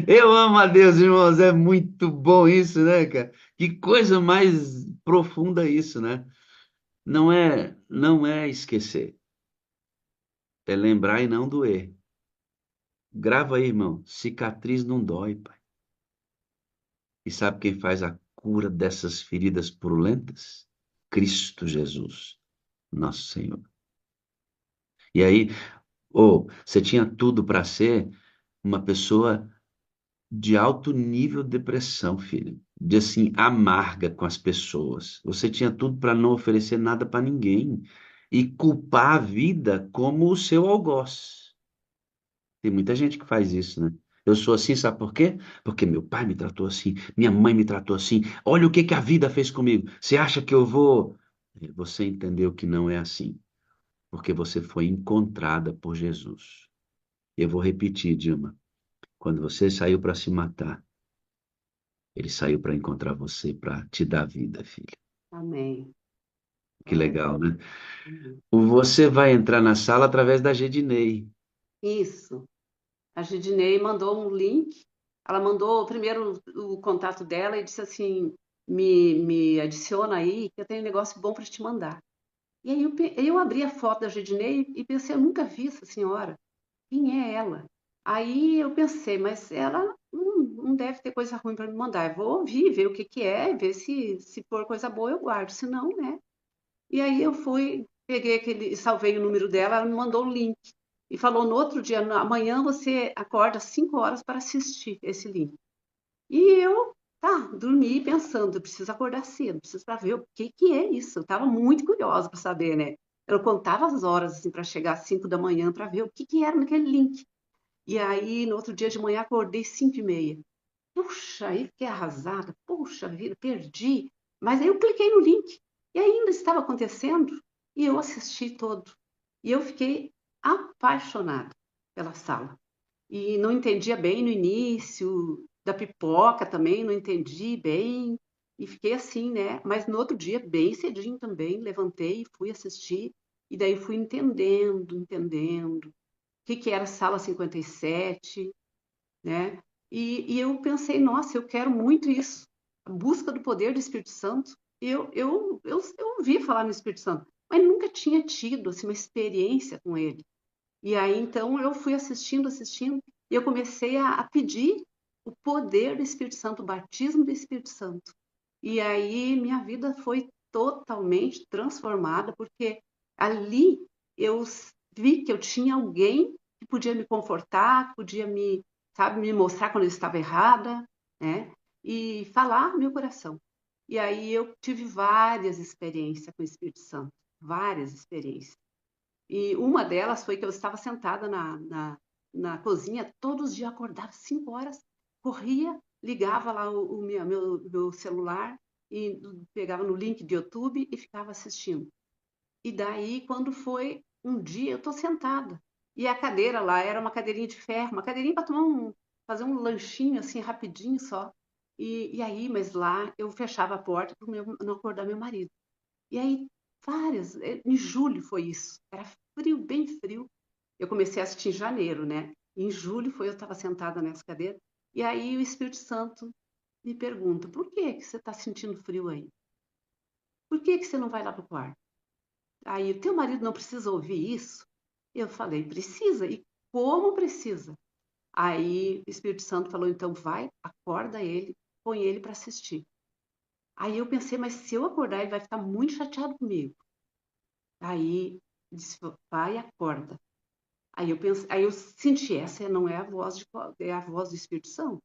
Eu amo a Deus, irmãos, é muito bom isso, né, cara? Que coisa mais profunda isso, né? Não é esquecer, é lembrar e não doer. Grava aí, irmão, cicatriz não dói, pai. E sabe quem faz a cura dessas feridas purulentas? Cristo Jesus, nosso Senhor. E aí, você tinha tudo para ser uma pessoa de alto nível de depressão, filho. De assim, amarga com as pessoas. Você tinha tudo para não oferecer nada para ninguém e culpar a vida como o seu algoz. Tem muita gente que faz isso, né? Eu sou assim, sabe por quê? Porque meu pai me tratou assim, minha mãe me tratou assim. Olha o que que a vida fez comigo. Você acha que eu vou. Você entendeu que não é assim, porque você foi encontrada por Jesus. Eu vou repetir, Dilma. Quando você saiu para se matar, ele saiu para encontrar você, para te dar vida, filho. Amém. Que legal, né? Amém. Você vai entrar na sala através da Gedinei. Isso. A Gidney mandou um link. Ela mandou primeiro o contato dela e disse assim: me adiciona aí, que eu tenho um negócio bom para te mandar. E aí eu abri a foto da Gidney e pensei: eu nunca vi essa senhora. Quem é ela? Aí eu pensei, mas ela não deve ter coisa ruim para me mandar. Eu vou ouvir, ver o que que é, ver se for coisa boa eu guardo, se não, né? E aí eu fui, peguei aquele, salvei o número dela, ela me mandou o link. E falou no outro dia, amanhã você acorda às 5 horas para assistir esse link. E eu, dormi pensando, eu preciso acordar cedo, preciso para ver o que que é isso. Eu estava muito curiosa para saber, né? Eu contava as horas assim, para chegar às 5 da manhã para ver o que que era naquele link. E aí, no outro dia de manhã, acordei 5h30. Puxa, aí fiquei arrasada. Puxa vida, perdi. Mas aí eu cliquei no link e ainda estava acontecendo e eu assisti todo. E eu fiquei apaixonada pela sala. E não entendia bem no início, da pipoca também, não entendi bem. E fiquei assim, né? Mas no outro dia, bem cedinho também, levantei e fui assistir. E daí fui entendendo o que que era a Sala 57, né? E eu pensei, nossa, eu quero muito isso, a busca do poder do Espírito Santo. Eu ouvi falar no Espírito Santo, mas nunca tinha tido assim, uma experiência com ele. E aí, então, eu fui assistindo, e eu comecei a pedir o poder do Espírito Santo, o batismo do Espírito Santo. E aí, minha vida foi totalmente transformada, porque ali eu vi que eu tinha alguém que podia me confortar, que podia me, sabe, me mostrar quando eu estava errada, né? E falar meu coração. E aí eu tive várias experiências com o Espírito Santo, várias experiências. E uma delas foi que eu estava sentada na cozinha, todos os dias acordava 5 horas, corria, ligava lá o meu celular e pegava no link de YouTube e ficava assistindo. E daí, quando foi um dia, eu estou sentada. E a cadeira lá era uma cadeirinha de ferro, uma cadeirinha para fazer um lanchinho assim, rapidinho só. E aí, mas lá eu fechava a porta para não acordar meu marido. E aí, várias, em julho foi isso. Era frio, bem frio. Eu comecei a assistir em janeiro, né? Em julho foi, eu estava sentada nessa cadeira. E aí o Espírito Santo me pergunta: por que que você está sentindo frio aí? Por que que você não vai lá para o quarto? Aí, o teu marido não precisa ouvir isso? Eu falei: precisa. E como precisa? Aí o Espírito Santo falou: então vai, acorda ele, põe ele para assistir. Aí eu pensei: mas se eu acordar, ele vai ficar muito chateado comigo. Aí disse: vai, acorda. Aí eu senti, essa não é a voz é a voz do Espírito Santo.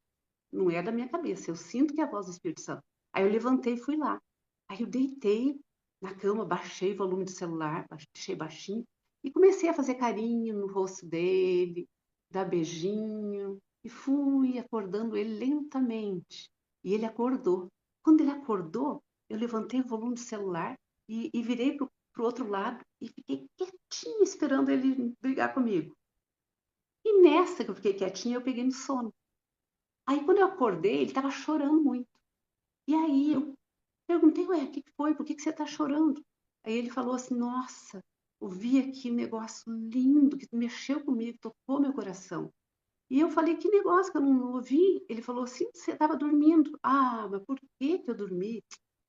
não é da minha cabeça, eu sinto que é a voz do Espírito Santo. Aí eu levantei e fui lá. Aí eu deitei na cama, baixei o volume do celular, deixei baixinho, e comecei a fazer carinho no rosto dele, dar beijinho, e fui acordando ele lentamente. E ele acordou. Quando ele acordou, eu levantei o volume do celular e virei para o outro lado e fiquei quietinha esperando ele brigar comigo. E nessa que eu fiquei quietinha, eu peguei no sono. Aí quando eu acordei, ele estava chorando muito. E aí eu perguntei, ué, o que foi? Por que você está chorando? Aí ele falou assim, nossa, ouvi aqui um negócio lindo que mexeu comigo, tocou meu coração. E eu falei, que negócio que eu não ouvi? Ele falou assim, você estava dormindo. Ah, mas por que que eu dormi?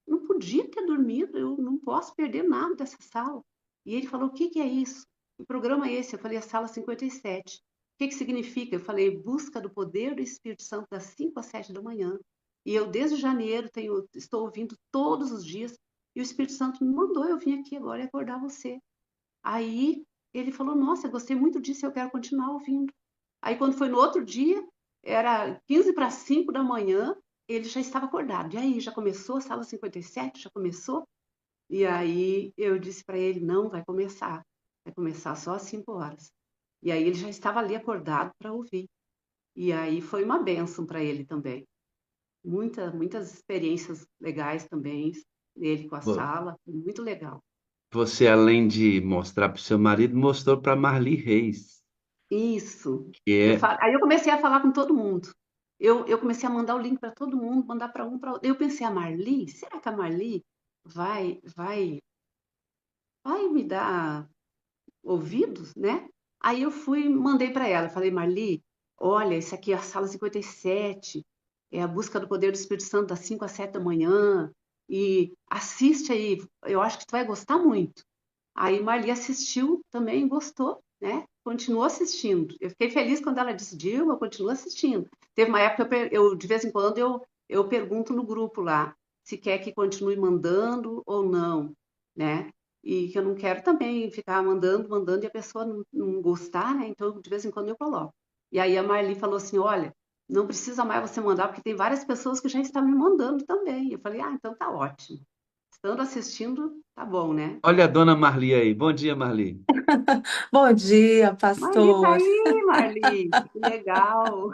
Não podia ter dormido, eu não posso perder nada dessa sala. E ele falou, o que que é isso? Que programa é esse? Eu falei, a sala 57. O que que significa? Eu falei, busca do poder do Espírito Santo das 5 às 7 da manhã. E eu, desde janeiro, estou ouvindo todos os dias. E o Espírito Santo me mandou eu vim aqui agora e acordar você. Aí ele falou, nossa, eu gostei muito disso, eu quero continuar ouvindo. Aí quando foi no outro dia, era 15 para 5 da manhã, ele já estava acordado. E aí, já começou a sala 57? Já começou? E aí eu disse para ele, não, vai começar. Vai começar só às 5 horas. E aí ele já estava ali acordado para ouvir. E aí foi uma bênção para ele também. Muitas experiências legais também, ele com a Vo- sala, muito legal. Você, além de mostrar para o seu marido, mostrou para Marli Reis, Isso. que é. Aí eu comecei a falar com todo mundo. Eu comecei a mandar o link para todo mundo, mandar para um, para outro. Eu pensei, a Marli, será que a Marli vai, vai, vai me dar ouvidos, né? Aí eu fui, mandei para ela, falei, Marli, olha, isso aqui é a sala 57, é a busca do poder do Espírito Santo das 5 às 7 da manhã, e assiste aí, eu acho que tu vai gostar muito. Aí Marli assistiu também, gostou, né? Continuou assistindo. Eu fiquei feliz quando ela disse, Dilma, continua assistindo. Teve uma época que de vez em quando, eu pergunto no grupo lá se quer que continue mandando ou não, né? E que eu não quero também ficar mandando, mandando e a pessoa não gostar, né? Então, de vez em quando eu coloco. E aí a Marli falou assim, olha, não precisa mais você mandar, porque tem várias pessoas que já estão me mandando também. Eu falei, ah, então tá ótimo. Estando assistindo, tá bom, né? Olha a dona Marli aí. Bom dia, Marli. Bom dia, Marli tá pastor. aí, Marli, que legal.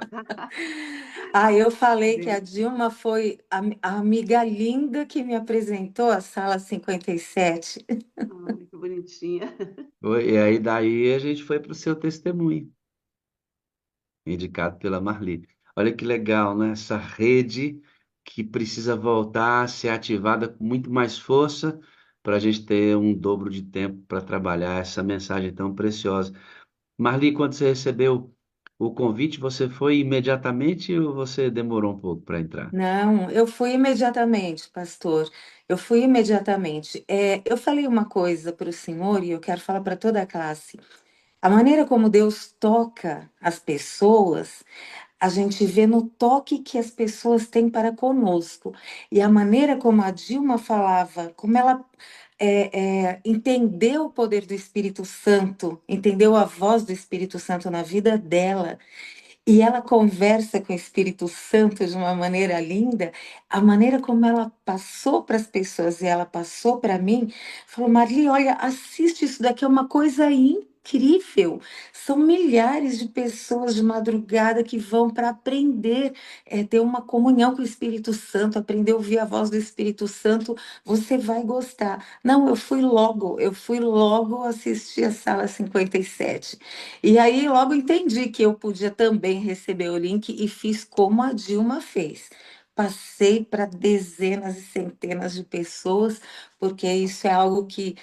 Ah, eu falei que a Bem, Dilma foi a amiga linda que me apresentou a sala 57. ai, que bonitinha. E aí daí a gente foi para o seu testemunho, indicado pela Marli. Olha que legal, né? Essa rede que precisa voltar a ser ativada com muito mais força para a gente ter um dobro de tempo para trabalhar essa mensagem tão preciosa. Marli, quando você recebeu o convite, você foi imediatamente ou você demorou um pouco para entrar? Não, eu fui imediatamente, pastor. Eu fui imediatamente. Eu falei uma coisa para o senhor e eu quero falar para toda a classe. A maneira como Deus toca as pessoas, a gente vê no toque que as pessoas têm para conosco. E a maneira como a Dilma falava, como ela entendeu o poder do Espírito Santo, entendeu a voz do Espírito Santo na vida dela. E ela conversa com o Espírito Santo de uma maneira linda, a maneira como ela passou para as pessoas e ela passou para mim, falou: Marli, olha, assiste isso daqui, é uma coisa incrível. São milhares de pessoas de madrugada que vão para aprender, ter uma comunhão com o Espírito Santo, aprender a ouvir a voz do Espírito Santo. Você vai gostar. Não, eu fui logo assistir a sala 57. E aí logo entendi que eu podia também receber o link e fiz como a Dilma fez. Passei para dezenas e centenas de pessoas, porque isso é algo que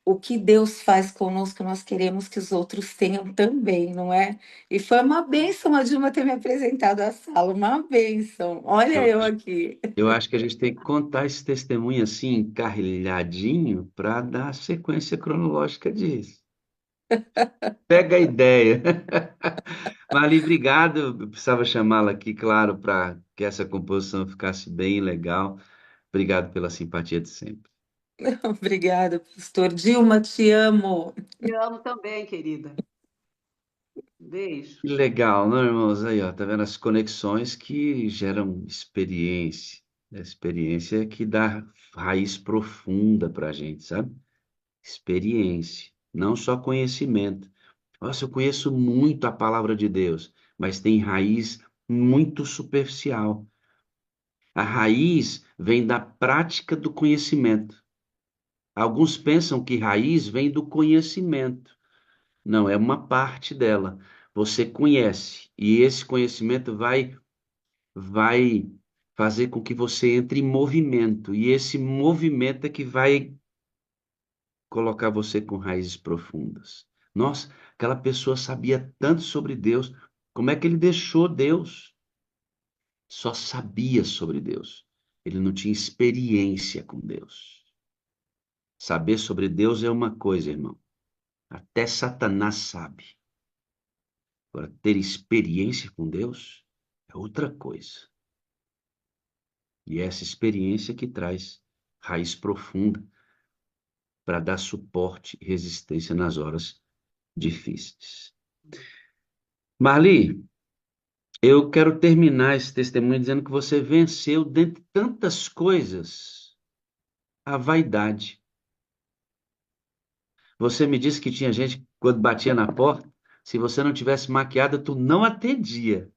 o que Deus faz conosco, nós queremos que os outros tenham também, não é? E foi uma bênção a Dilma ter me apresentado à sala, uma bênção. Olha Eu, eu aqui. eu acho que a gente tem que contar esse testemunho assim, encarrilhadinho, para dar a sequência cronológica disso. Pega a ideia. Marli, obrigado. Eu precisava chamá-la aqui, claro, para que essa composição ficasse bem legal. Obrigado pela simpatia de sempre. Obrigada, pastor Dilma, te amo. Te amo também, querida. Beijo. Que legal, né, irmãos? Aí, ó, tá vendo as conexões que geram experiência. A experiência que dá raiz profunda pra gente, sabe? Experiência, não só conhecimento. Nossa, eu conheço muito a palavra de Deus, mas tem raiz muito superficial. A raiz vem da prática do conhecimento. Alguns pensam que raiz vem do conhecimento. Não, é uma parte dela. Você conhece, e esse conhecimento vai fazer com que você entre em movimento, e esse movimento é que vai colocar você com raízes profundas. Nossa, aquela pessoa sabia tanto sobre Deus. Como é que ele deixou Deus? Só sabia sobre Deus. Ele não tinha experiência com Deus. Saber sobre Deus é uma coisa, irmão. Até Satanás sabe. Agora, ter experiência com Deus é outra coisa. E é essa experiência que traz raiz profunda para dar suporte e resistência nas horas difíceis. Marli, eu quero terminar esse testemunho dizendo que você venceu, dentre tantas coisas, a vaidade. Você me disse que tinha gente que, quando batia na porta, se você não tivesse maquiada, tu não atendia.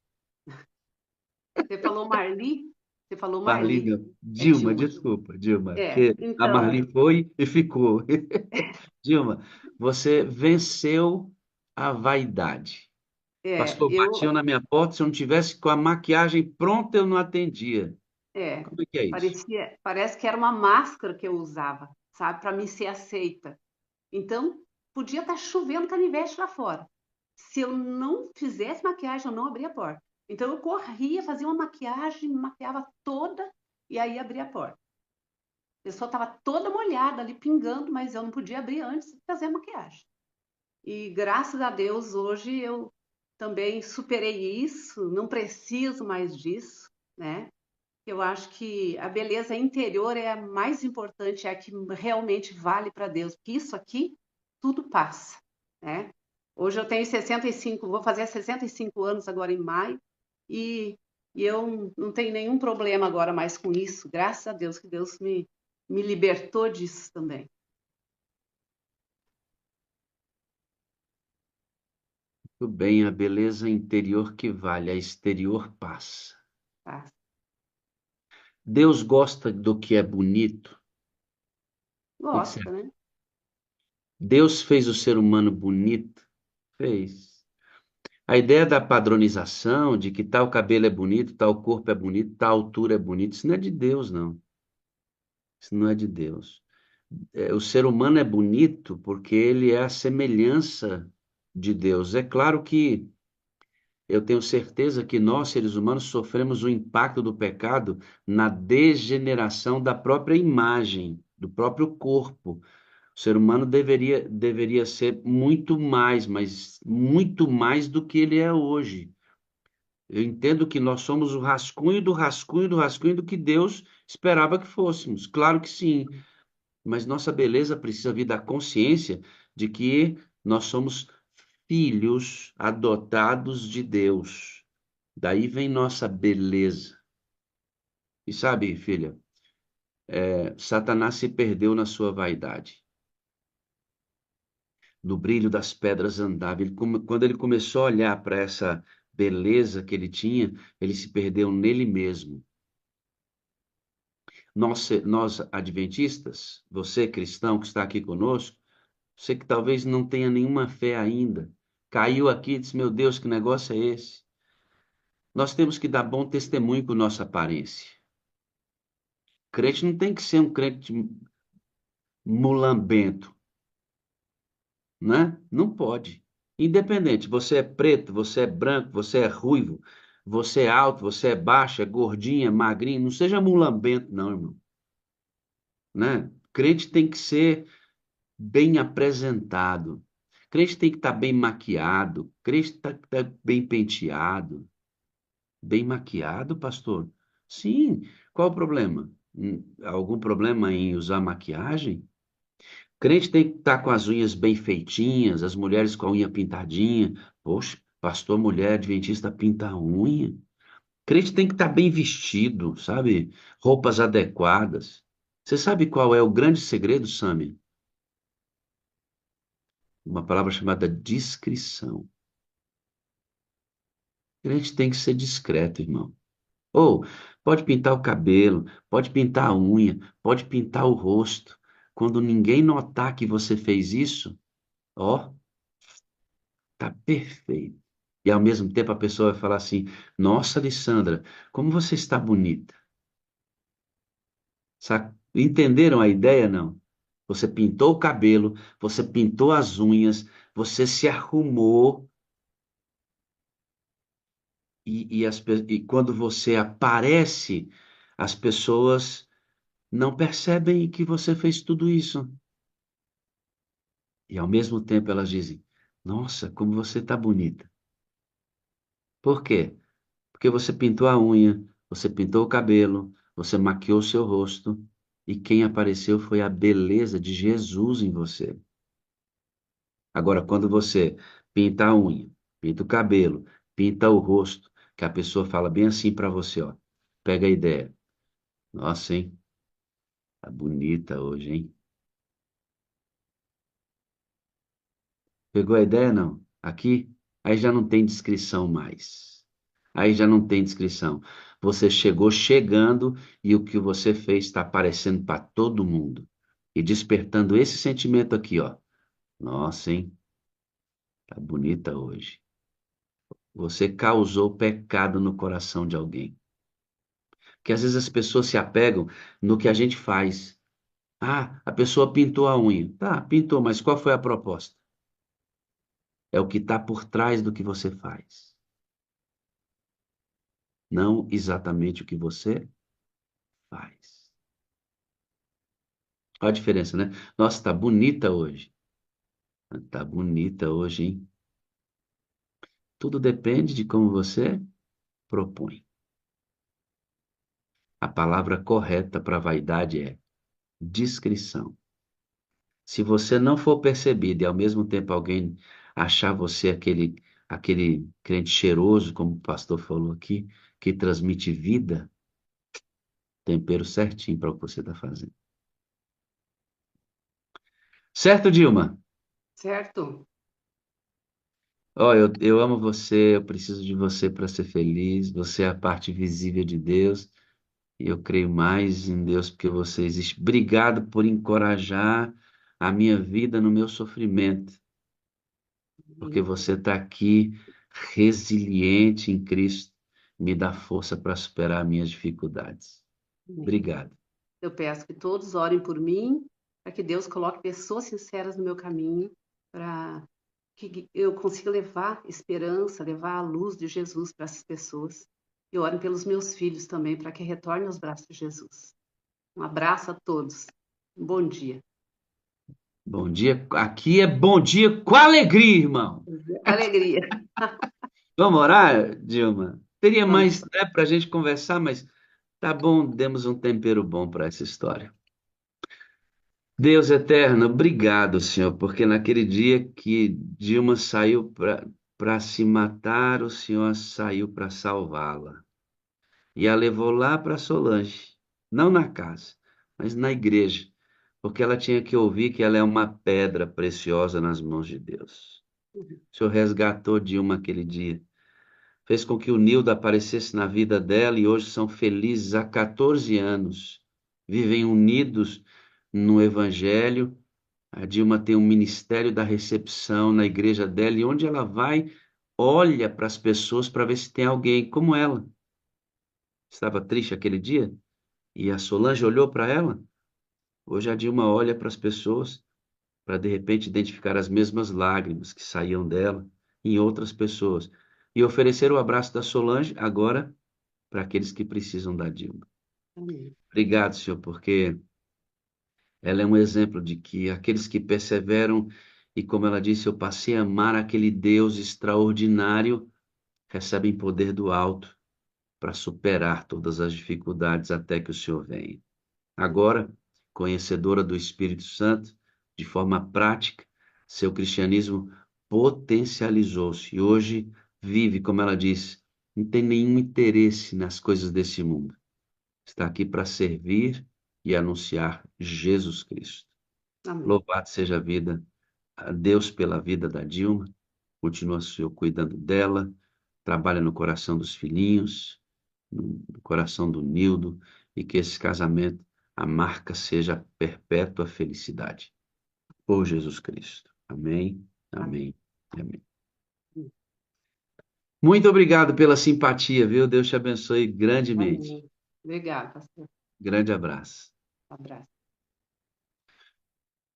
Você falou Marli? Você falou Marli, Marli? não. É Dilma, Dilma. desculpa, Dilma, É, porque a então, Marli foi e ficou. Dilma, você venceu a vaidade. Pastor, batiam eu, na minha porta, se eu não tivesse com a maquiagem pronta, eu não atendia. é, Como é que é isso? parece que era uma máscara que eu usava, sabe, para me ser aceita. Então, podia estar chovendo canivete lá fora. Se eu não fizesse maquiagem, eu não abria a porta. Então, eu corria, fazia uma maquiagem, me maquiava toda e aí abria a porta. A pessoa estava toda molhada ali, pingando, mas eu não podia abrir antes de fazer a maquiagem. E graças a Deus, hoje eu também superei isso, não preciso mais disso, né? Eu acho que a beleza interior é a mais importante, é a que realmente vale para Deus, porque isso aqui tudo passa, né? Hoje eu tenho 65, vou fazer 65 anos agora em maio, e, e eu não tenho nenhum problema agora mais com isso, graças a Deus, que Deus me libertou disso também. Tudo bem, a beleza interior que vale, a exterior passa. Tá? Deus gosta do que é bonito. O que você Gosta, acha? né? Deus fez o ser humano bonito? Fez. A ideia da padronização, de que tal cabelo é bonito, tal corpo é bonito, tal altura é bonito, isso não é de Deus, não. Isso não é de Deus. O ser humano é bonito porque ele é a semelhança de Deus. É claro que eu tenho certeza que nós, seres humanos, sofremos o impacto do pecado na degeneração da própria imagem, do próprio corpo. O ser humano deveria ser muito mais, mas muito mais do que ele é hoje. Eu entendo que nós somos o rascunho do rascunho do rascunho do que Deus esperava que fôssemos. Claro que sim, mas nossa beleza precisa vir da consciência de que nós somos filhos adotados de Deus. Daí vem nossa beleza. E sabe, filha, Satanás se perdeu na sua vaidade. No brilho das pedras andava. Quando ele começou a olhar para essa beleza que ele tinha, ele se perdeu nele mesmo. Nós adventistas, você cristão que está aqui conosco, você que talvez não tenha nenhuma fé ainda, caiu aqui e disse: Meu Deus, que negócio é esse? Nós temos que dar bom testemunho com nossa aparência. Crente não tem que ser um crente mulambento, né? Não pode. Independente, você é preto, você é branco, você é ruivo, você é alto, você é baixo, é gordinho, é magrinho, não seja mulambento, não, irmão, né? Crente tem que ser bem apresentado. Crente tem que estar bem maquiado, crente tem que estar bem penteado. Bem maquiado, pastor? Sim. Qual o problema? Algum problema em usar maquiagem? Crente tem que estar com as unhas bem feitinhas, as mulheres com a unha pintadinha. Poxa, Pastor, mulher adventista pinta a unha. Crente tem que estar bem vestido, sabe? Roupas adequadas. Você sabe qual é o grande segredo, Sami? Uma palavra chamada discrição. Crente tem que ser discreto, irmão. Ou pode pintar o cabelo, pode pintar a unha, pode pintar o rosto. Quando ninguém notar que você fez isso, ó, tá perfeito. E ao mesmo tempo a pessoa vai falar assim: Nossa, Alessandra, como você está bonita. Entenderam a ideia, não? Você pintou o cabelo, você pintou as unhas, você se arrumou e quando você aparece, as pessoas não percebem que você fez tudo isso. E ao mesmo tempo elas dizem: Nossa, como você está bonita. Por quê? Porque você pintou a unha, você pintou o cabelo, você maquiou o seu rosto, e quem apareceu foi a beleza de Jesus em você. Agora, quando você pinta a unha, pinta o cabelo, pinta o rosto, que a pessoa fala bem assim para você, ó. Pega a ideia. Nossa, hein? Tá bonita hoje, hein? Pegou a ideia, não? Aqui, aí já não tem descrição mais. Aí já não tem descrição. Você chegou chegando e o que você fez está aparecendo para todo mundo. E despertando esse sentimento aqui, ó. Nossa, hein? Tá bonita hoje. Você causou pecado no coração de alguém. Que às vezes as pessoas se apegam no que a gente faz. Ah, a pessoa pintou a unha. Tá, pintou, mas qual foi a proposta? É o que está por trás do que você faz. Não exatamente o que você faz. Olha a diferença, né? Nossa, tá bonita hoje. Tá bonita hoje, hein? Tudo depende de como você propõe. A palavra correta para vaidade é discrição. Se você não for percebido e ao mesmo tempo alguém achar você aquele crente cheiroso, como o pastor falou aqui, que transmite vida, tempero certinho para o que você está fazendo. Certo, Dilma? Certo? Ó, eu amo você, eu preciso de você para ser feliz. Você é a parte visível de Deus. E eu creio mais em Deus porque você existe. Obrigado por encorajar a minha vida no meu sofrimento. Porque você está aqui resiliente em Cristo, me dá força para superar minhas dificuldades. Amém. Obrigado. Eu peço que todos orem por mim, para que Deus coloque pessoas sinceras no meu caminho, para que eu consiga levar esperança, levar a luz de Jesus para essas pessoas. E orem pelos meus filhos também, para que retornem aos braços de Jesus. Um abraço a todos. Um bom dia. Bom dia. Aqui é bom dia com alegria, irmão. Com alegria. Vamos orar, Dilma? Teria Vamos. mais, né, para a gente conversar, mas tá bom, demos um tempero bom para essa história. Deus eterno, obrigado, Senhor, porque naquele dia que Dilma saiu para se matar, o Senhor saiu para salvá-la. E a levou lá para Solange, não na casa, mas na igreja, porque ela tinha que ouvir que ela é uma pedra preciosa nas mãos de Deus. O Senhor resgatou Dilma aquele dia, fez com que o Nildo aparecesse na vida dela e hoje são felizes há 14 anos, vivem unidos no Evangelho. A Dilma tem um ministério da recepção na igreja dela e onde ela vai, olha para as pessoas para ver se tem alguém como ela. Estava triste aquele dia e a Solange olhou para ela. Hoje a Dilma olha para as pessoas para de repente identificar as mesmas lágrimas que saíam dela em outras pessoas e oferecer o abraço da Solange agora para aqueles que precisam da Dilma. Amém. Obrigado, Senhor, porque ela é um exemplo de que aqueles que perseveram e, como ela disse, eu passei a amar aquele Deus extraordinário, recebem poder do alto para superar todas as dificuldades até que o Senhor venha. Agora, conhecedora do Espírito Santo, de forma prática, seu cristianismo potencializou-se e hoje vive, como ela disse, não tem nenhum interesse nas coisas desse mundo. Está aqui para servir e anunciar Jesus Cristo. Amém. Louvado seja a Deus pela vida da Dilma. Continua o Senhor cuidando dela, trabalha no coração dos filhinhos, no coração do Nildo, e que esse casamento, a marca seja a perpétua felicidade. Por Jesus Cristo. Amém, amém, amém. Muito obrigado pela simpatia, viu? Deus te abençoe grandemente. Amém. Obrigada, pastor. Grande abraço. Um abraço.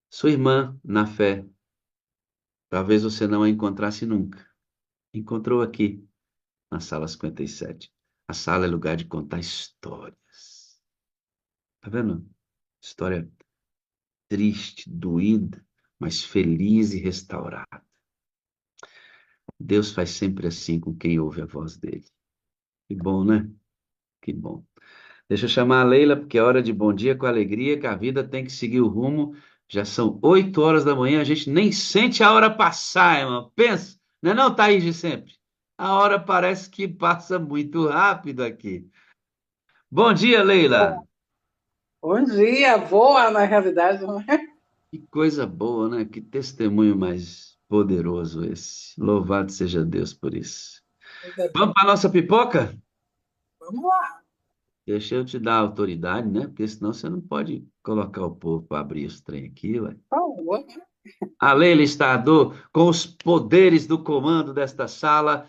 Sua irmã na fé, talvez você não a encontrasse nunca. Encontrou aqui, na sala 57. A sala é lugar de contar histórias. Tá vendo? História triste, doída, mas feliz e restaurada. Deus faz sempre assim com quem ouve a voz dele. Que bom, né? Que bom. Deixa eu chamar a Leila, porque é hora de bom dia com alegria, que a vida tem que seguir o rumo. Já são 8 horas da manhã, a gente nem sente a hora passar, irmão. Pensa, não é não, Thaís de sempre? A hora parece que passa muito rápido aqui. Bom dia, Leila. Bom dia, boa na realidade, não é? Que coisa boa, né? Que testemunho mais poderoso esse. Louvado seja Deus por isso. Vamos para a nossa pipoca? Vamos lá. Deixa eu te dar autoridade, né? Porque senão você não pode colocar o povo para abrir esse trem aqui, ué. Por favor. A Leila está com os poderes do comando desta sala.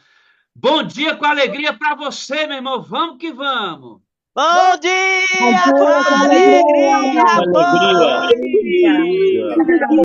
Bom dia com alegria para você, meu irmão. Vamos que vamos. Bom dia com Com alegria, alegria. povo!